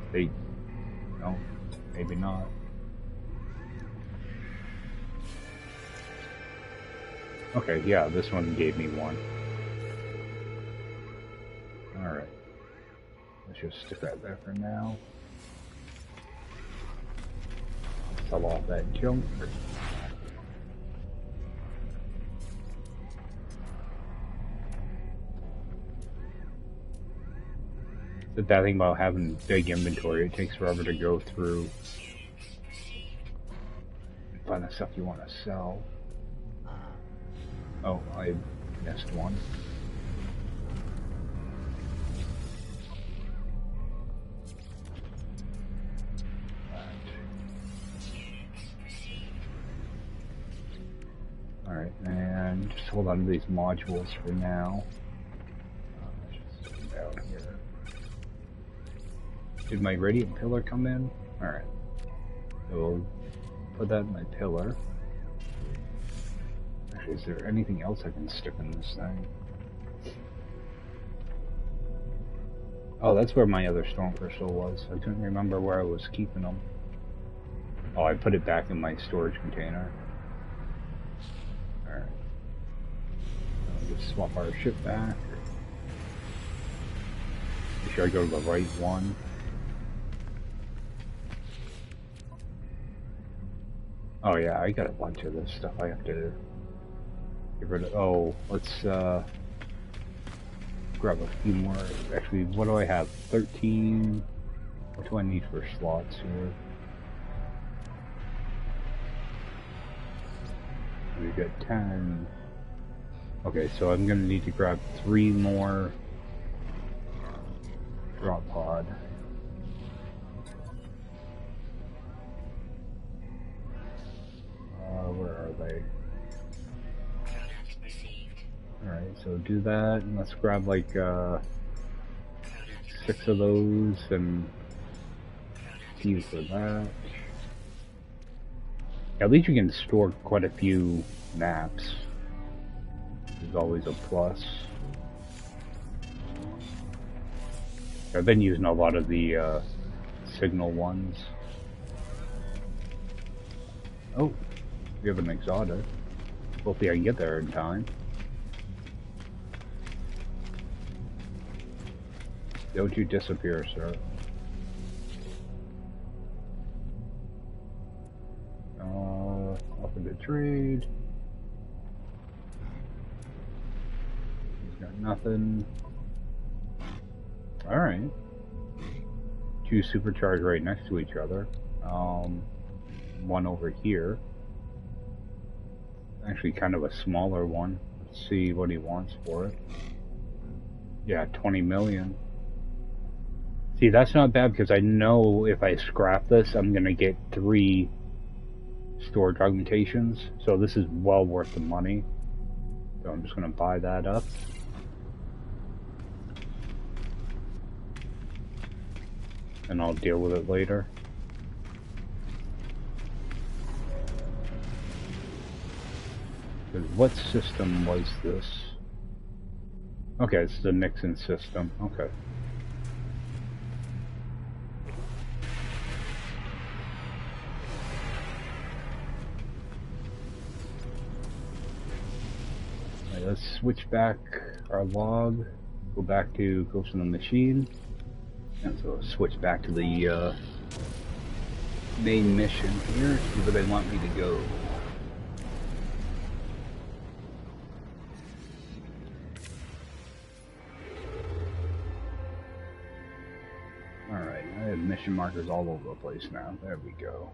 A: No, maybe not. Okay, yeah, this one gave me one. Alright. Let's just stick that there for now. Sell off that junk. The bad thing about having big inventory, it takes forever to go through and find the stuff you want to sell. Oh, I missed one. Alright, and just hold on to these modules for now. Just down here. Did my radiant pillar come in? Alright. So we'll put that in my pillar. Actually, is there anything else I can stick in this thing? Oh, that's where my other storm crystal was. I couldn't remember where I was keeping them. Oh, I put it back in my storage container. Alright. I'll just swap our ship back. Make sure I go to the right one. Oh yeah, I got a bunch of this stuff I have to get rid of. Oh, let's grab a few more. Actually, what do I have? 13. What do I need for slots here? We got 10. Okay, so I'm gonna need to grab 3 more drop pod. Where are they? Alright, so do that, and let's grab like 6 of those and use for that. At least you can store quite a few maps. There's always a plus. I've been using a lot of the signal ones. Oh, we have an exotic. Hopefully I can get there in time. Don't you disappear, sir. Offer to trade. He's got nothing. Alright. 2 supercharged right next to each other. One over here. Actually kind of a smaller one. Let's see what he wants for it. Yeah, 20 million. See, that's not bad because I know if I scrap this, I'm gonna get 3 storage augmentations. So this is well worth the money. So I'm just gonna buy that up. And I'll deal with it later. What system was this? Okay, it's the Nixon system. Okay. Right, let's switch back our log. Go back to Ghost in the Machine. And so switch back to the main mission here. See where they want me to go. Alright, I have mission markers all over the place now. There we go.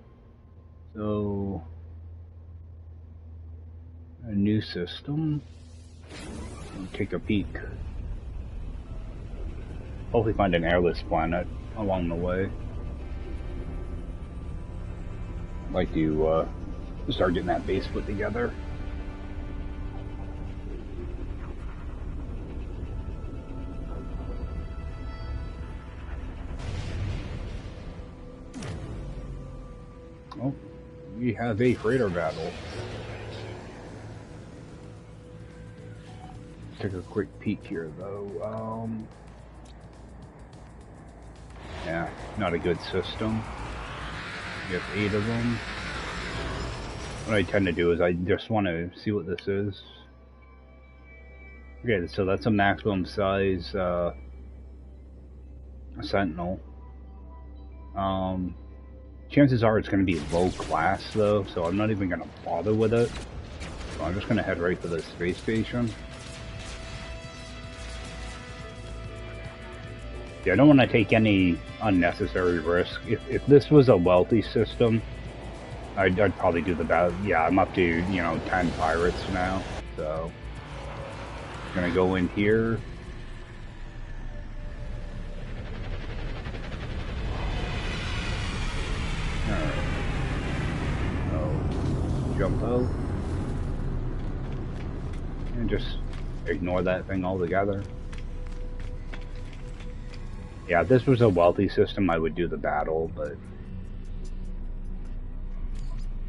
A: So, a new system. Take a peek. Hopefully find an airless planet along the way. I'd like to start getting that base put together. Oh, we have a freighter battle. Take a quick peek here though. Yeah, not a good system. You have 8 of them. What I tend to do is I just want to see what this is. Okay, so that's a maximum size Sentinel. Chances are it's going to be low class though, so I'm not even going to bother with it. So I'm just going to head right for the space station. Yeah, I don't want to take any unnecessary risk. If this was a wealthy system, I'd probably do the battle. Yeah, I'm up to, 10 pirates now. So, I'm gonna go in here. Alright. So, jump out. And just ignore that thing altogether. Yeah, if this was a wealthy system, I would do the battle, but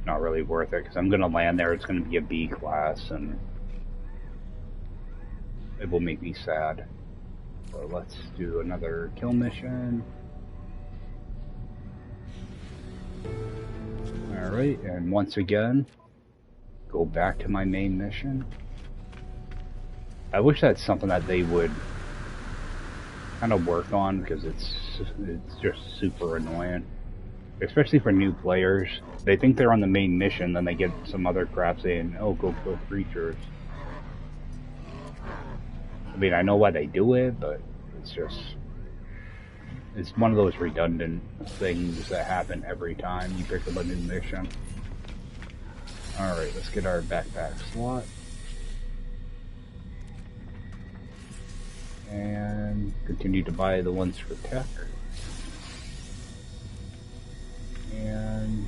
A: not really worth it, because I'm going to land there, it's going to be a B class, and it will make me sad. So let's do another kill mission. Alright, and once again, go back to my main mission. I wish that's something that they would kind of work on, because it's just super annoying, especially for new players. They think they're on the main mission, then they get some other crap saying, "Oh, go kill creatures." I mean, I know why they do it, but it's one of those redundant things that happen every time you pick up a new mission. Alright, let's get our backpack slot. And continue to buy the ones for tech. And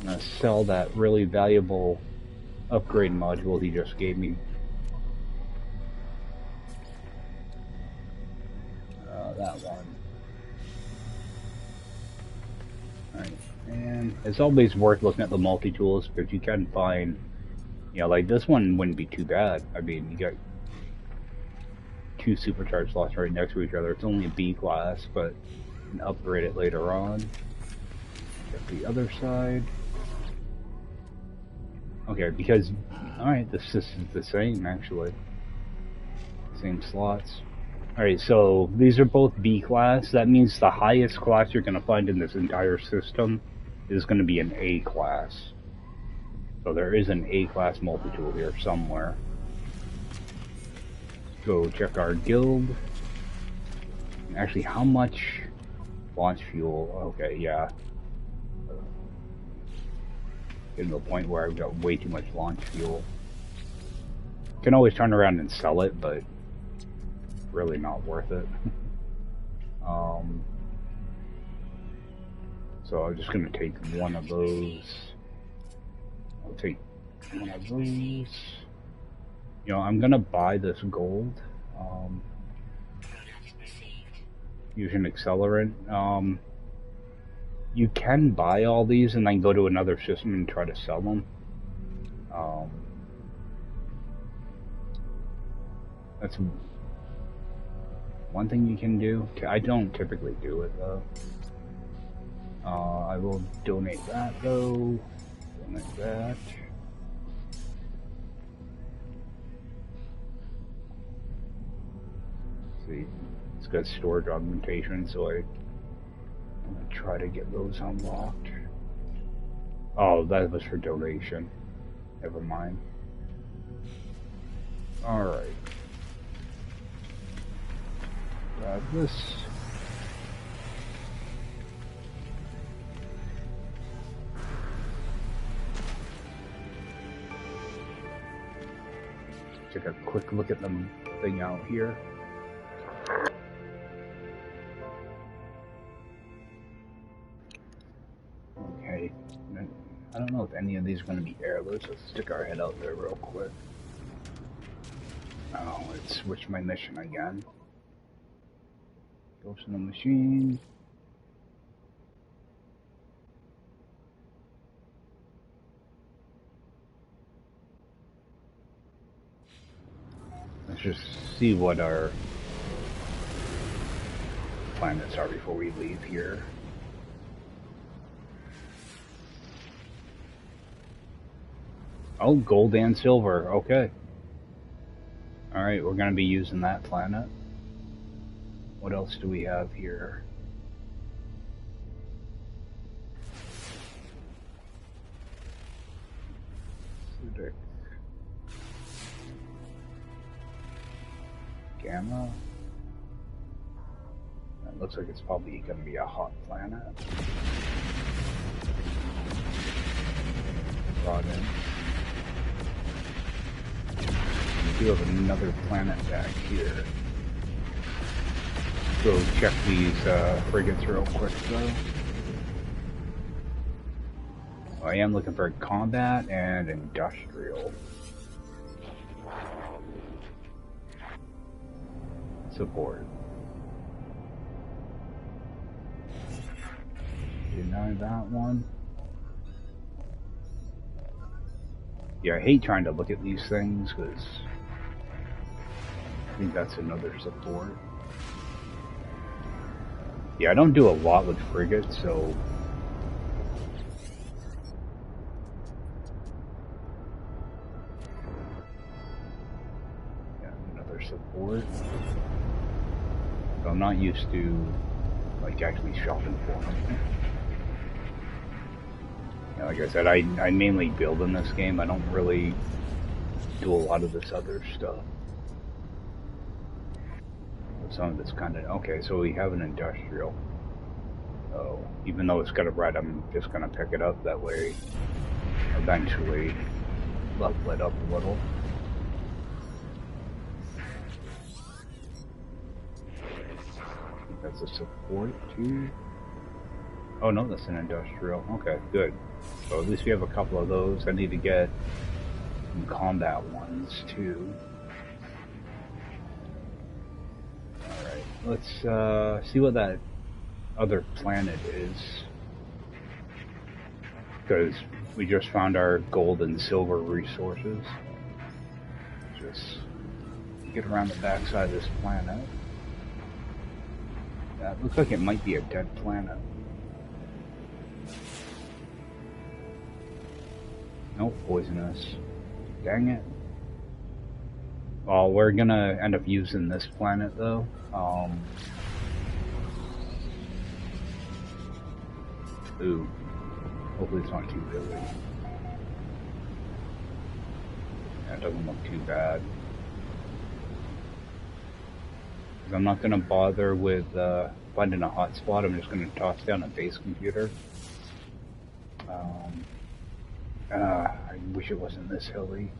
A: I'm going to sell that really valuable upgrade module he just gave me. That one. Alright, and it's always worth looking at the multi-tools because you can find, you know, like this one wouldn't be too bad. I mean, you got 2 supercharged slots right next to each other. It's only a B class, but you can upgrade it later on. Get the other side. Okay, because, alright, this is the same actually. Same slots. Alright, so these are both B class. That means the highest class you're going to find in this entire system is going to be an A class. So there is an A class multi-tool here somewhere. Go check our guild. Actually, how much launch fuel? Okay, yeah. Getting to the point where I've got way too much launch fuel. Can always turn around and sell it, but really not worth it. So I'm just gonna take one of those. I'll take one of those. You know, I'm gonna buy this gold. Fusion accelerant. You can buy all these and then go to another system and try to sell them. That's one thing you can do. I don't typically do it though. I will donate that though. Donate that. Let's see, it's got storage augmentation, so I'm gonna try to get those unlocked. Oh, that was for donation. Never mind. Alright. Grab this. Take a quick look at the thing out here. Okay. I don't know if any of these are going to be airless. Let's stick our head out there real quick. Oh, let's switch my mission again. Go to the machine. Let's just see what our planets are before we leave here. Oh, gold and silver. Okay. Alright, we're going to be using that planet. What else do we have here? Gamma. That looks like it's probably going to be a hot planet. Brought in. We do have another planet back here. Go check these frigates real quick though. I am looking for combat and industrial. Support. Deny that one. Yeah, I hate trying to look at these things because I think that's another support. Yeah, I don't do a lot with frigates, so yeah, another support. So I'm not used to like actually shopping for them. Yeah, like I said, I mainly build in this game. I don't really do a lot of this other stuff. Some of it's kind of okay. So we have an industrial. So even though it's got a red, I'm just gonna pick it up. That way, our eventually level it up a little. That's a support too. Oh no, that's an industrial. Okay, good. So at least we have a couple of those. I need to get some combat ones too. Alright, let's see what that other planet is. Because we just found our gold and silver resources. Just get around the backside of this planet. It looks like it might be a dead planet. Nope, poisonous. Dang it. Well, we're gonna end up using this planet though. Ooh. Hopefully it's not too hilly. That doesn't look too bad. I'm not going to bother with finding a hotspot. I'm just going to toss down a base computer. I wish it wasn't this hilly.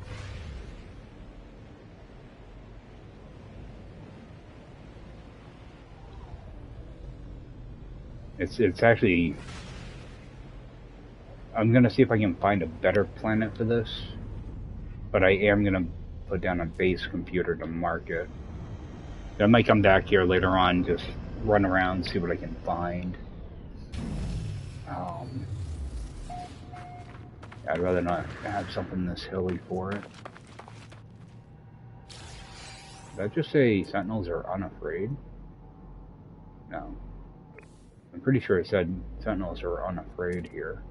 A: It's actually... I'm going to see if I can find a better planet for this. But I am going to put down a base computer to mark it. I might come back here later on, just run around, see what I can find. I'd rather not have something this hilly for it. Did I just say Sentinels are unafraid? No. I'm pretty sure it said Sentinels are unafraid here.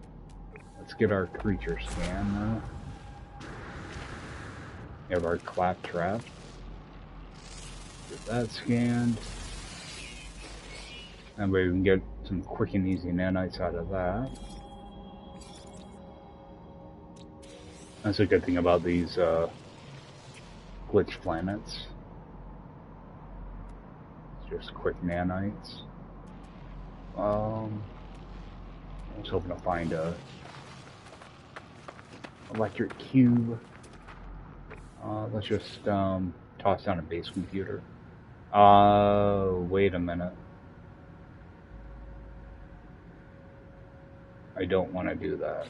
A: Let's get our creature scan though. We have our claptrap. Get that scanned. That way we can get some quick and easy nanites out of that. That's a good thing about these glitch planets. It's just quick nanites. I was hoping to find a electric cube. Let's just toss down a base computer. Wait a minute. I don't want to do that.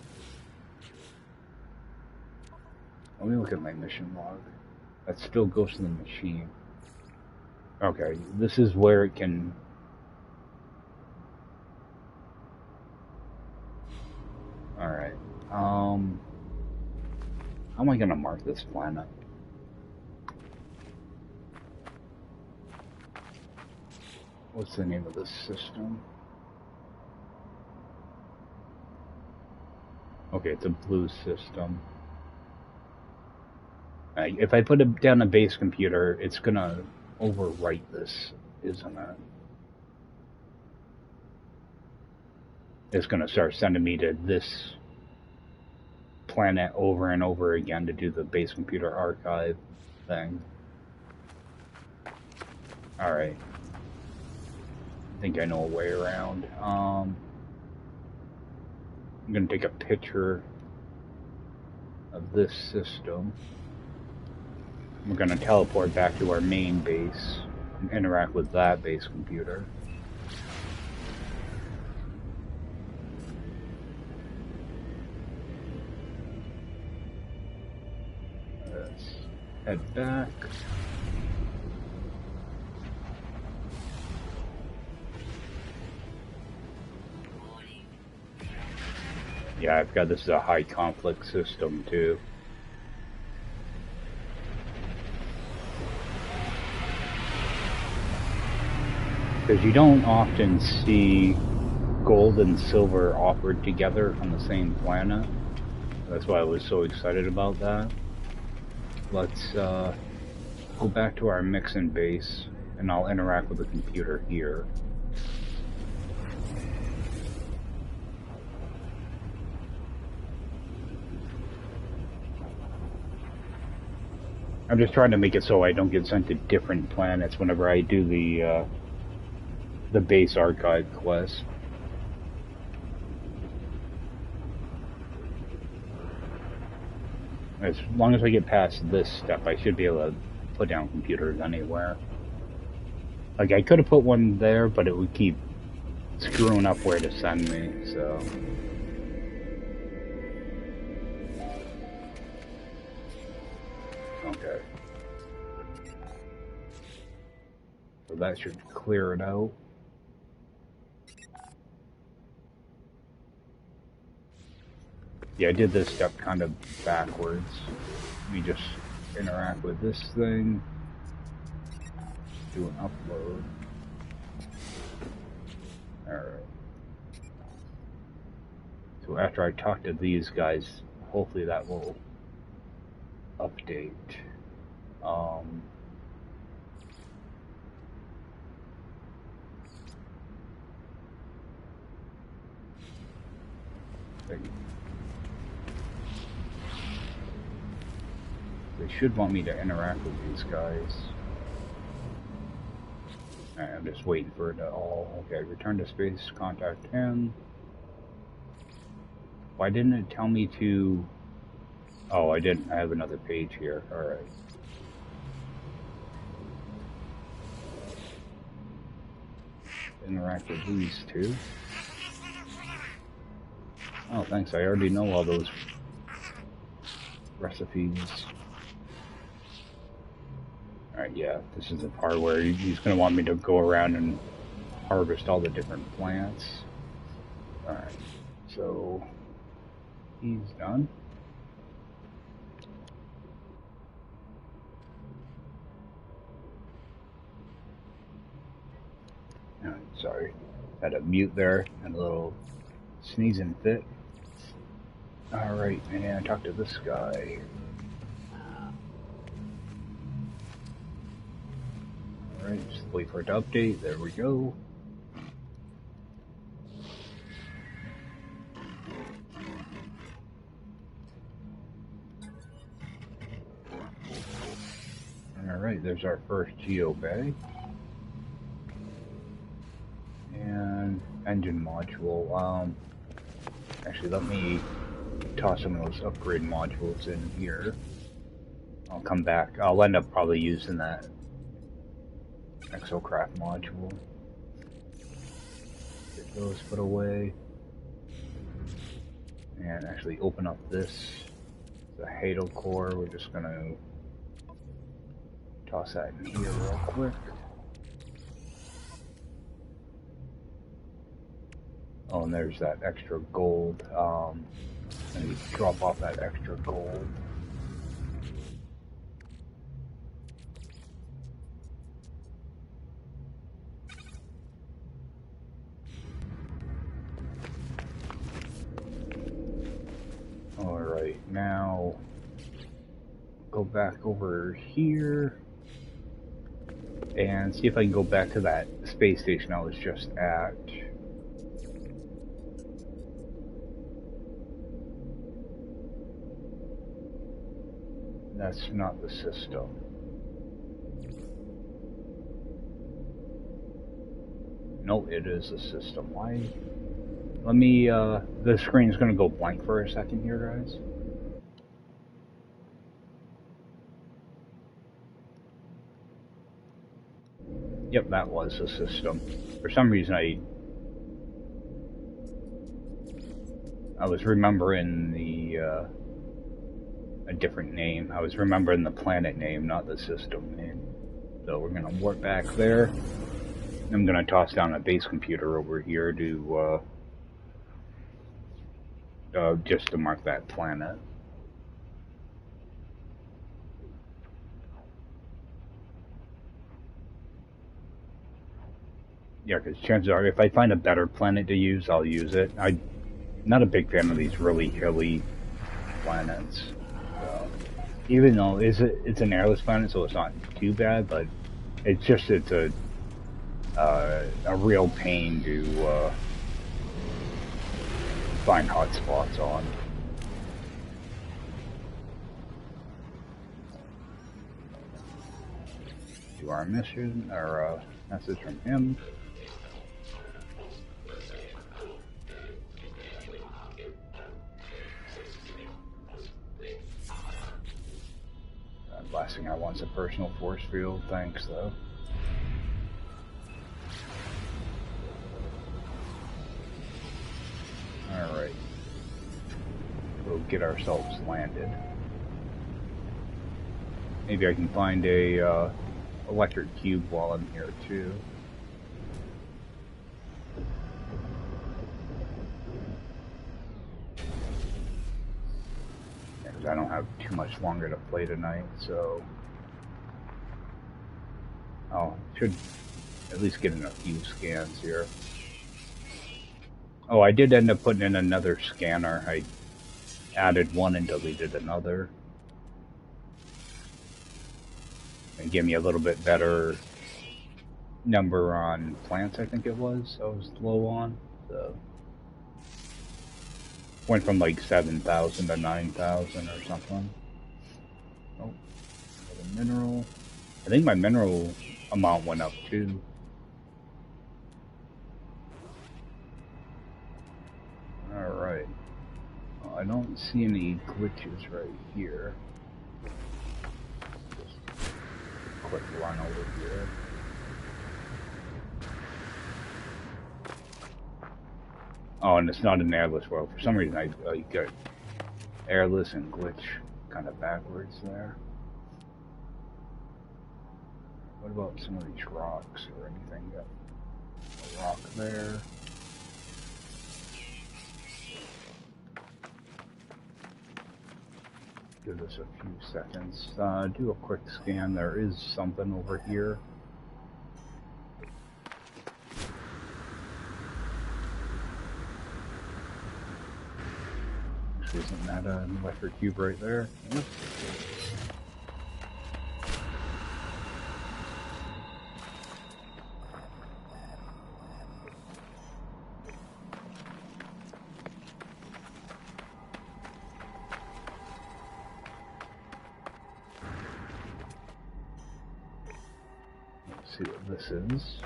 A: Let me look at my mission log. That still goes to the machine. Okay, this is where it can... Alright, how am I gonna mark this planet? What's the name of this system? Okay, it's a blue system. If I put it down a base computer, it's gonna overwrite this, isn't it? It's gonna start sending me to this planet over and over again to do the base computer archive thing. Alright. I think I know a way around. I'm gonna take a picture of this system. We're gonna teleport back to our main base and interact with that base computer. Let's head back. Yeah, I've got this as a high conflict system too. Because you don't often see gold and silver offered together on the same planet. That's why I was so excited about that. Let's go back to our mixing base, and I'll interact with the computer here. I'm just trying to make it so I don't get sent to different planets whenever I do the base archive quest. As long as I get past this step, I should be able to put down computers anywhere. Like, I could have put one there, but it would keep screwing up where to send me, so... Okay. So that should clear it out. Yeah, I did this step kind of backwards. We just interact with this thing. Do an upload. Alright. So after I talk to these guys, hopefully that will update. They should want me to interact with these guys. I'm just waiting for it to all... Okay, return to space, contact him. Why didn't it tell me to... Oh, I didn't. I have another page here. Alright. Interact with these two. Oh, thanks. I already know all those recipes. Alright, yeah. This is the part where he's going to want me to go around and harvest all the different plants. Alright. So, he's done. Sorry, had a mute there and a little sneezing fit. Alright, and talk to this guy. Alright, just wait for it to update. There we go. Alright, there's our first geo bag. And engine module. Actually, let me toss some of those upgrade modules in here. I'll come back. I'll end up probably using that exocraft module. Get those put away. And actually open up this, the Halo core. We're just gonna toss that in here real quick. Oh, and there's that extra gold. Let me drop off that extra gold. Alright, now go back over here and see if I can go back to that space station I was just at. That's not the system. No, it is a system. Why? Let me, the screen's gonna go blank for a second here, guys. Yep, that was a system. For some reason I was remembering the, a different name. I was remembering the planet name, not the system name. So we're gonna warp back there. I'm gonna toss down a base computer over here to just to mark that planet. Yeah, because chances are, if I find a better planet to use, I'll use it. I'm not a big fan of these really hilly planets. So, even though it's an airless planet, so it's not too bad, but it's a real pain to find hot spots on. Do our mission, or message from him. a personal force field. Thanks, though. Alright. We'll get ourselves landed. Maybe I can find a electric cube while I'm here, too. Because I don't have too much longer to play tonight, so... Oh, should at least get in a few scans here. Oh, I did end up putting in another scanner. I added one and deleted another. And gave me a little bit better number on plants, I think it was. I was low on, so... Went from like 7,000 to 9,000 or something. Oh, a mineral. I think my mineral amount went up too. Alright. Well, I don't see any glitches right here. Just a quick run over here. Oh, and it's not an airless world. For some reason, I got airless and glitch kind of backwards there. What about some of these rocks or anything? Got a rock there. Give this a few seconds. Do a quick scan. There is something over here. Isn't that an electric cube right there? Yep. Let's see what this is.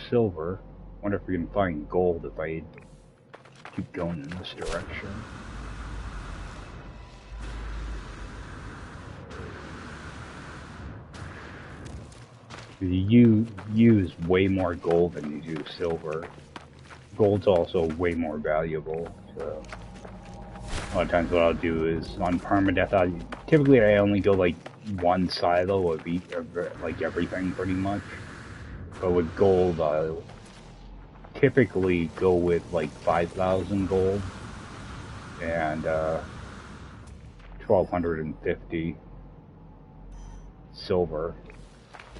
A: Silver. Wonder if we can find gold if I keep going in this direction. You use way more gold than you do silver. Gold's also way more valuable, so a lot of times what I'll do is on Permadeath, typically I only go like one silo of each, like everything pretty much. But with gold, I'll typically go with like 5,000 gold and 1,250 silver.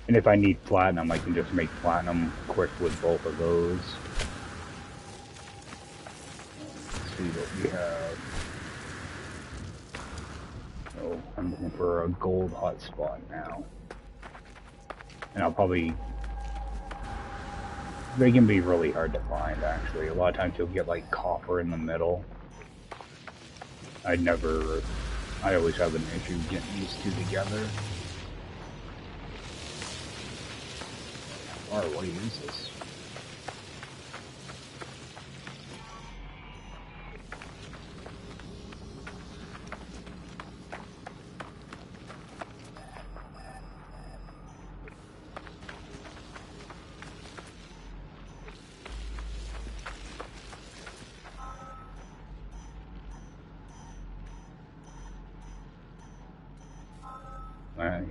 A: And if I need platinum, I can just make platinum quick with both of those. Let's see what we have. Oh, I'm looking for a gold hotspot now. And I'll probably... They can be really hard to find, actually. A lot of times you'll get, like, copper in the middle. I always have an issue getting these two together. How far away is this?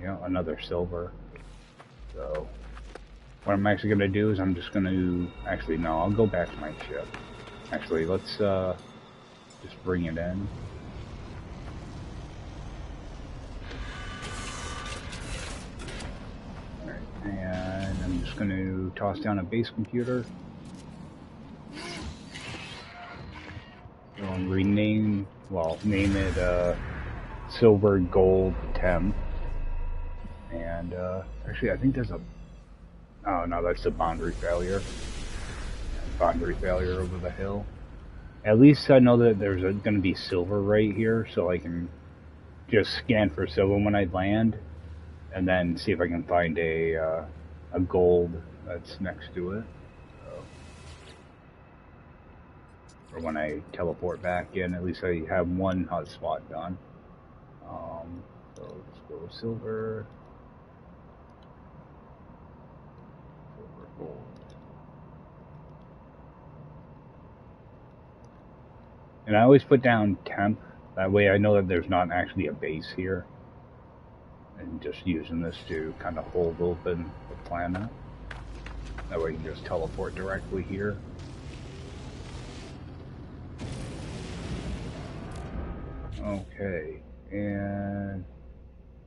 A: Yeah, another silver. So, what I'm actually going to do is I'm just going to... Actually, no, I'll go back to my ship. Actually, let's just bring it in. Alright, and I'm just going to toss down a base computer. So rename... Well, name it Silver Gold Temp. And, actually, I think there's a... Oh, no, that's the boundary failure. Boundary failure over the hill. At least I know that there's going to be silver right here, so I can just scan for silver when I land, and then see if I can find a gold that's next to it. So, or when I teleport back in, at least I have one hotspot done. So let's go silver, gold. And I always put down temp. That way I know that there's not actually a base here. And just using this to kind of hold open the planet. That way you can just teleport directly here. Okay, and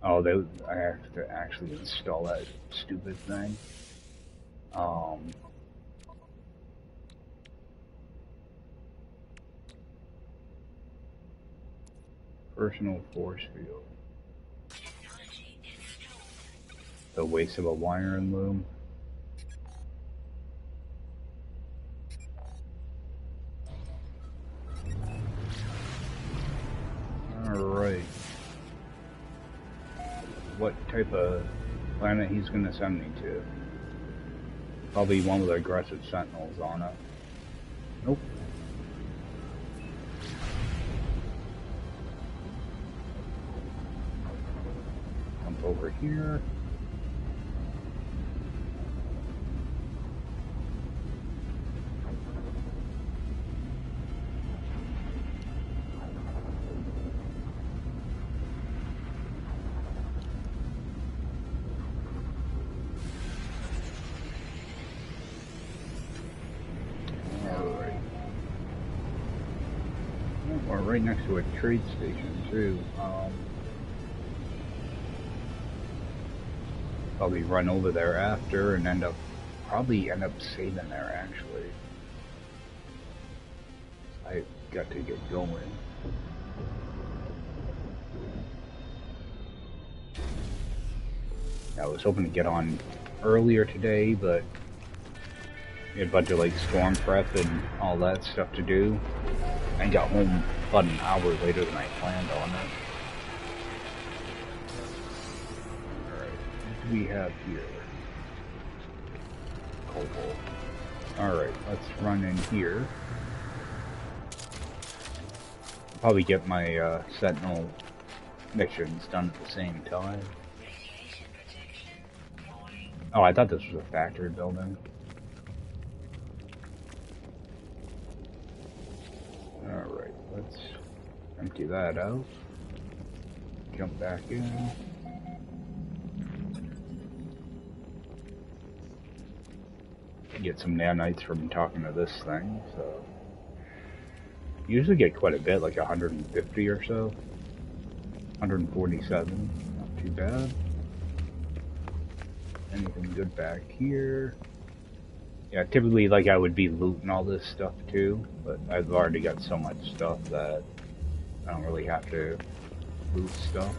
A: oh, I have to actually install that stupid thing. Personal force field. The waste of a wiring loom. Alright. What type of planet he's going to send me to? Probably one with aggressive sentinels on it. Nope. Jump over here. Or right next to a trade station too. Probably run over there after and probably end up saving there actually. I got to get going. I was hoping to get on earlier today, but we had a bunch of like storm prep and all that stuff to do. I got home about an hour later than I planned on it. Alright, what do we have here? Cobalt. Alright, let's run in here. Probably get my Sentinel missions done at the same time. Oh, I thought this was a factory building. Alright, let's empty that out. Jump back in. Get some nanites from talking to this thing, so... Usually get quite a bit, like 150 or so. 147, not too bad. Anything good back here? Yeah, typically, like, I would be looting all this stuff too, but I've already got so much stuff that I don't really have to loot stuff.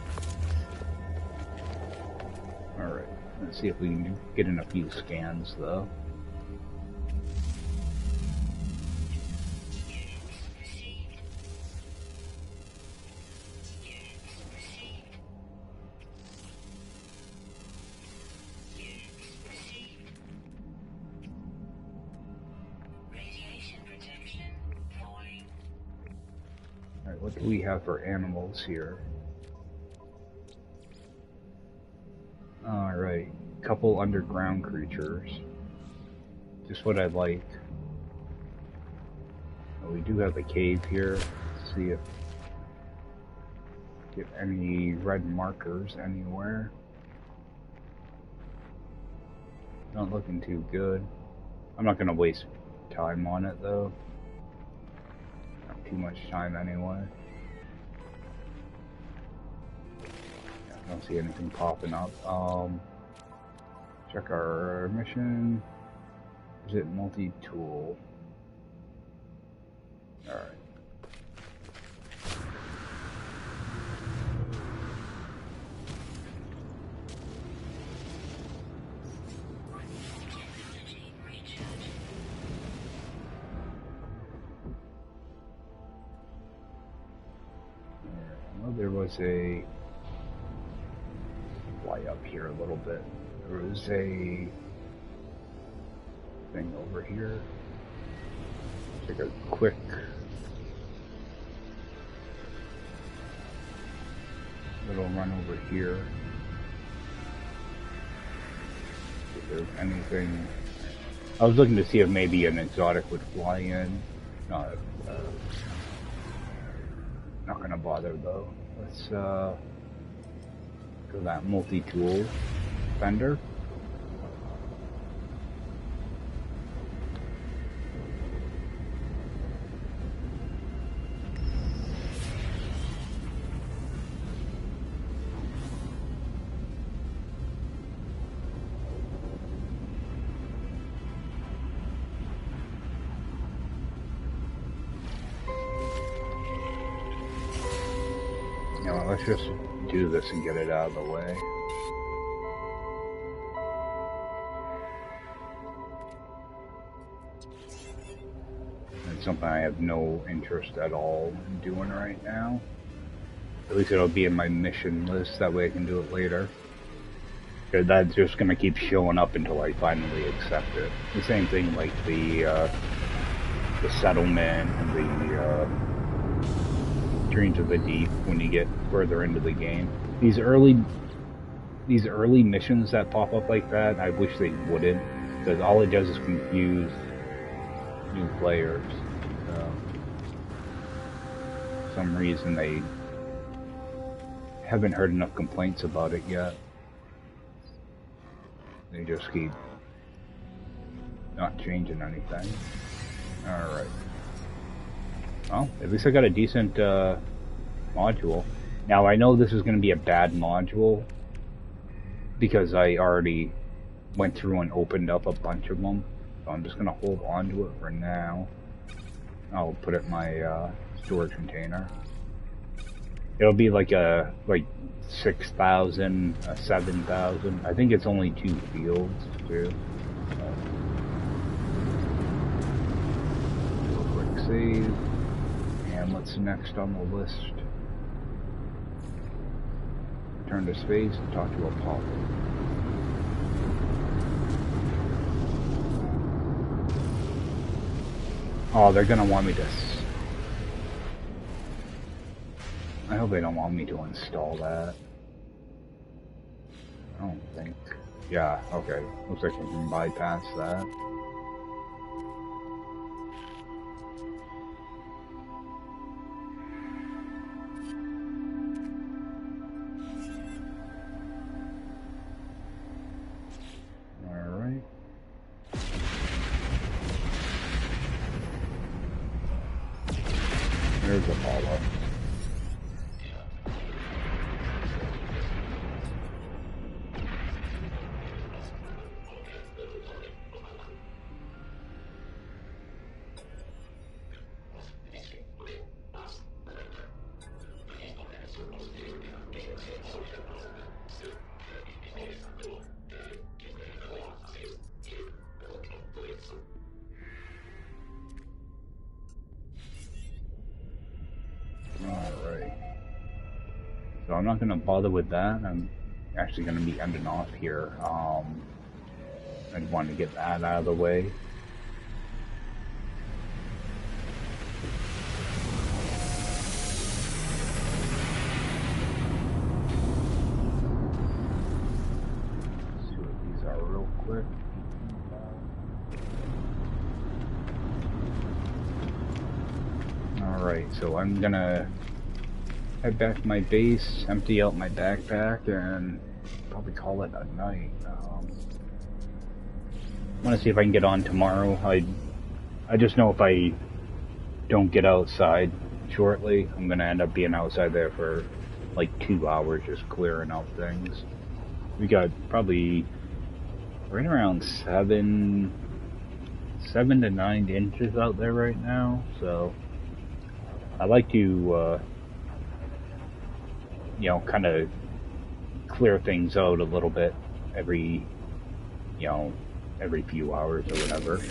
A: Alright, let's see if we can get in a few scans, though. What do we have for animals here? Alright, couple underground creatures. Just what I'd like. Well, we do have a cave here. Let's see if get any red markers anywhere. Not looking too good. I'm not gonna waste time on it though. Too much time anyway. Yeah, I don't see anything popping up. Check our mission. Is it multi-tool? Alright. there was a... Fly up here a little bit. There was a thing over here. Take a quick little run over here. If there's anything... I was looking to see if maybe an exotic would fly in. Not gonna bother though. Let's go that multi-tool fender. Let's just do this and get it out of the way. It's something I have no interest at all in doing right now. At least it'll be in my mission list, that way I can do it later. Because that's just going to keep showing up until I finally accept it. The same thing like the settlement and the Dreams of the Deep when you get further into the game. These early missions that pop up like that, I wish they wouldn't, because all it does is confuse new players. For some reason they haven't heard enough complaints about it yet. They just keep not changing anything. Alright. Well, at least I got a decent module. Now, I know this is going to be a bad module because I already went through and opened up a bunch of them. So I'm just going to hold on to it for now. I'll put it in my storage container. It'll be like 6,000, 7,000. I think it's only 2 fields, too. Do a quick save. And what's next on the list? Return to space and talk to Apollo. Oh, they're gonna want me to... I hope they don't want me to install that. I don't think... Yeah, okay. Looks like I can bypass that. There's Apollo. So I'm not going to bother with that. I'm actually going to be ending off here. I just wanted to get that out of the way. Let's see what these are real quick. Alright, so I'm going to head back to my base, empty out my backpack, and probably call it a night. I want to see if I can get on tomorrow. I just know if I don't get outside shortly, I'm going to end up being outside there for like 2 hours just clearing out things. We got probably right around 7 to 9 inches out there right now, so I like to you know, kind of clear things out a little bit every few hours or whatever.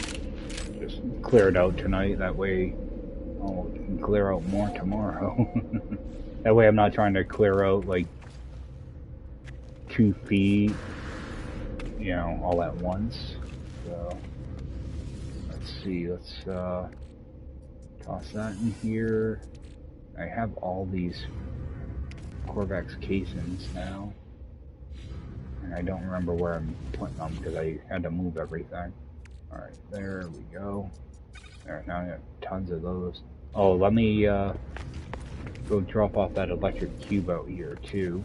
A: Just clear it out tonight, that way I can clear out more tomorrow. That way I'm not trying to clear out like 2 feet, you know, all at once. So let's see, let's toss that in here. I have all these Corvax casings now, and I don't remember where I'm putting them because I had to move everything. Alright, there we go. There, now I got tons of those. Oh, let me go drop off that electric cube out here too.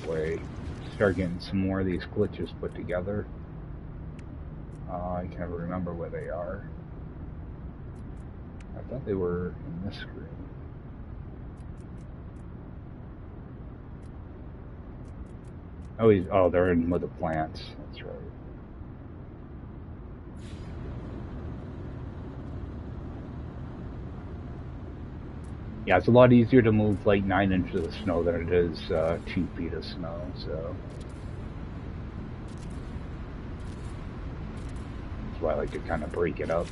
A: Way start getting some more of these glitches put together. I can't remember where they are. I thought they were in this screen. Oh, they're in with the plants. That's right. Yeah, it's a lot easier to move like 9 inches of snow than it is 2 feet of snow, so that's why I like to kind of break it up.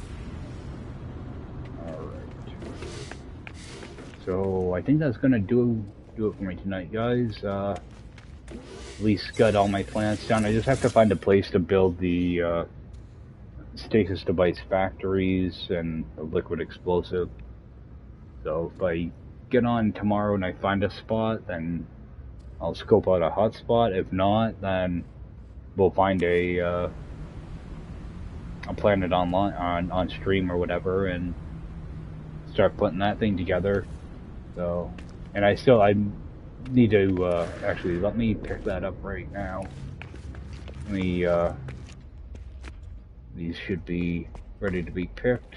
A: Alright. So I think that's gonna do it for me tonight, guys. At least got all my plants down. I just have to find a place to build the stasis device factories and a liquid explosive. So if I get on tomorrow and I find a spot, then I'll scope out a hotspot. If not, then we'll find a planet online on stream or whatever and start putting that thing together. So, and I need to actually let me pick that up right now. Let me these should be ready to be picked.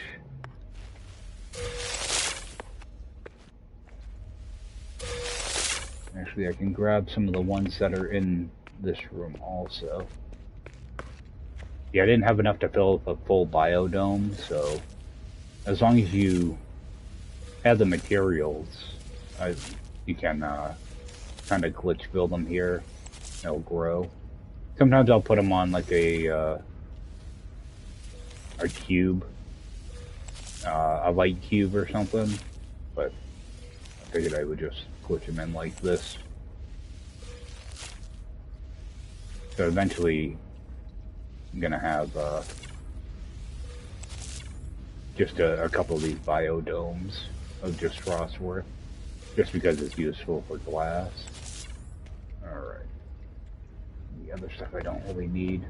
A: Actually, I can grab some of the ones that are in this room also. Yeah, I didn't have enough to fill up a full biodome, so as long as you have the materials, you can kind of glitch build them here. They'll grow. Sometimes I'll put them on like a cube, a light cube or something, but I figured I would just glitch them in like this. So eventually I'm gonna have just a couple of these biodomes of just Frostworth, just because it's useful for glass. Alright. The other stuff I don't really need.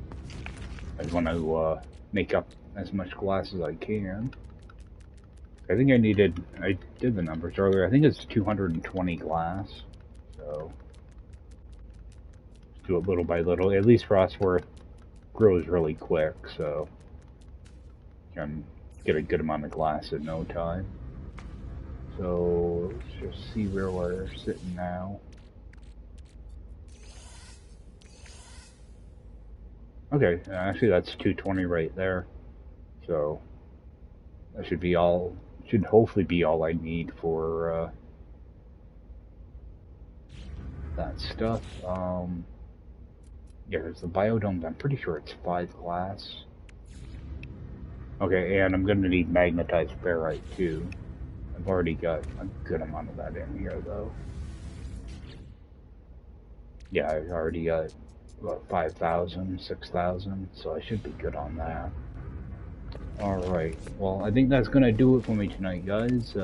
A: I just want to make up as much glass as I can. I think I did the numbers earlier. I think it's 220 glass. So just do it little by little. At least Frostworth grows really quick, so you can get a good amount of glass in no time. So let's just see where we're sitting now. Okay, actually that's 220 right there. So that should be all. Should hopefully be all I need for that stuff. Yeah, there's the biodomes. I'm pretty sure it's 5 glass. Okay, and I'm gonna need magnetized ferrite too. I've already got a good amount of that in here though. Yeah, I've already got about 5,000, 6,000, so I should be good on that. Alright, well, I think that's gonna do it for me tonight, guys.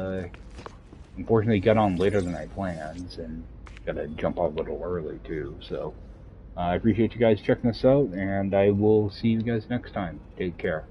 A: Unfortunately, got on later than I planned, and gotta jump off a little early too, so I appreciate you guys checking this out, and I will see you guys next time. Take care.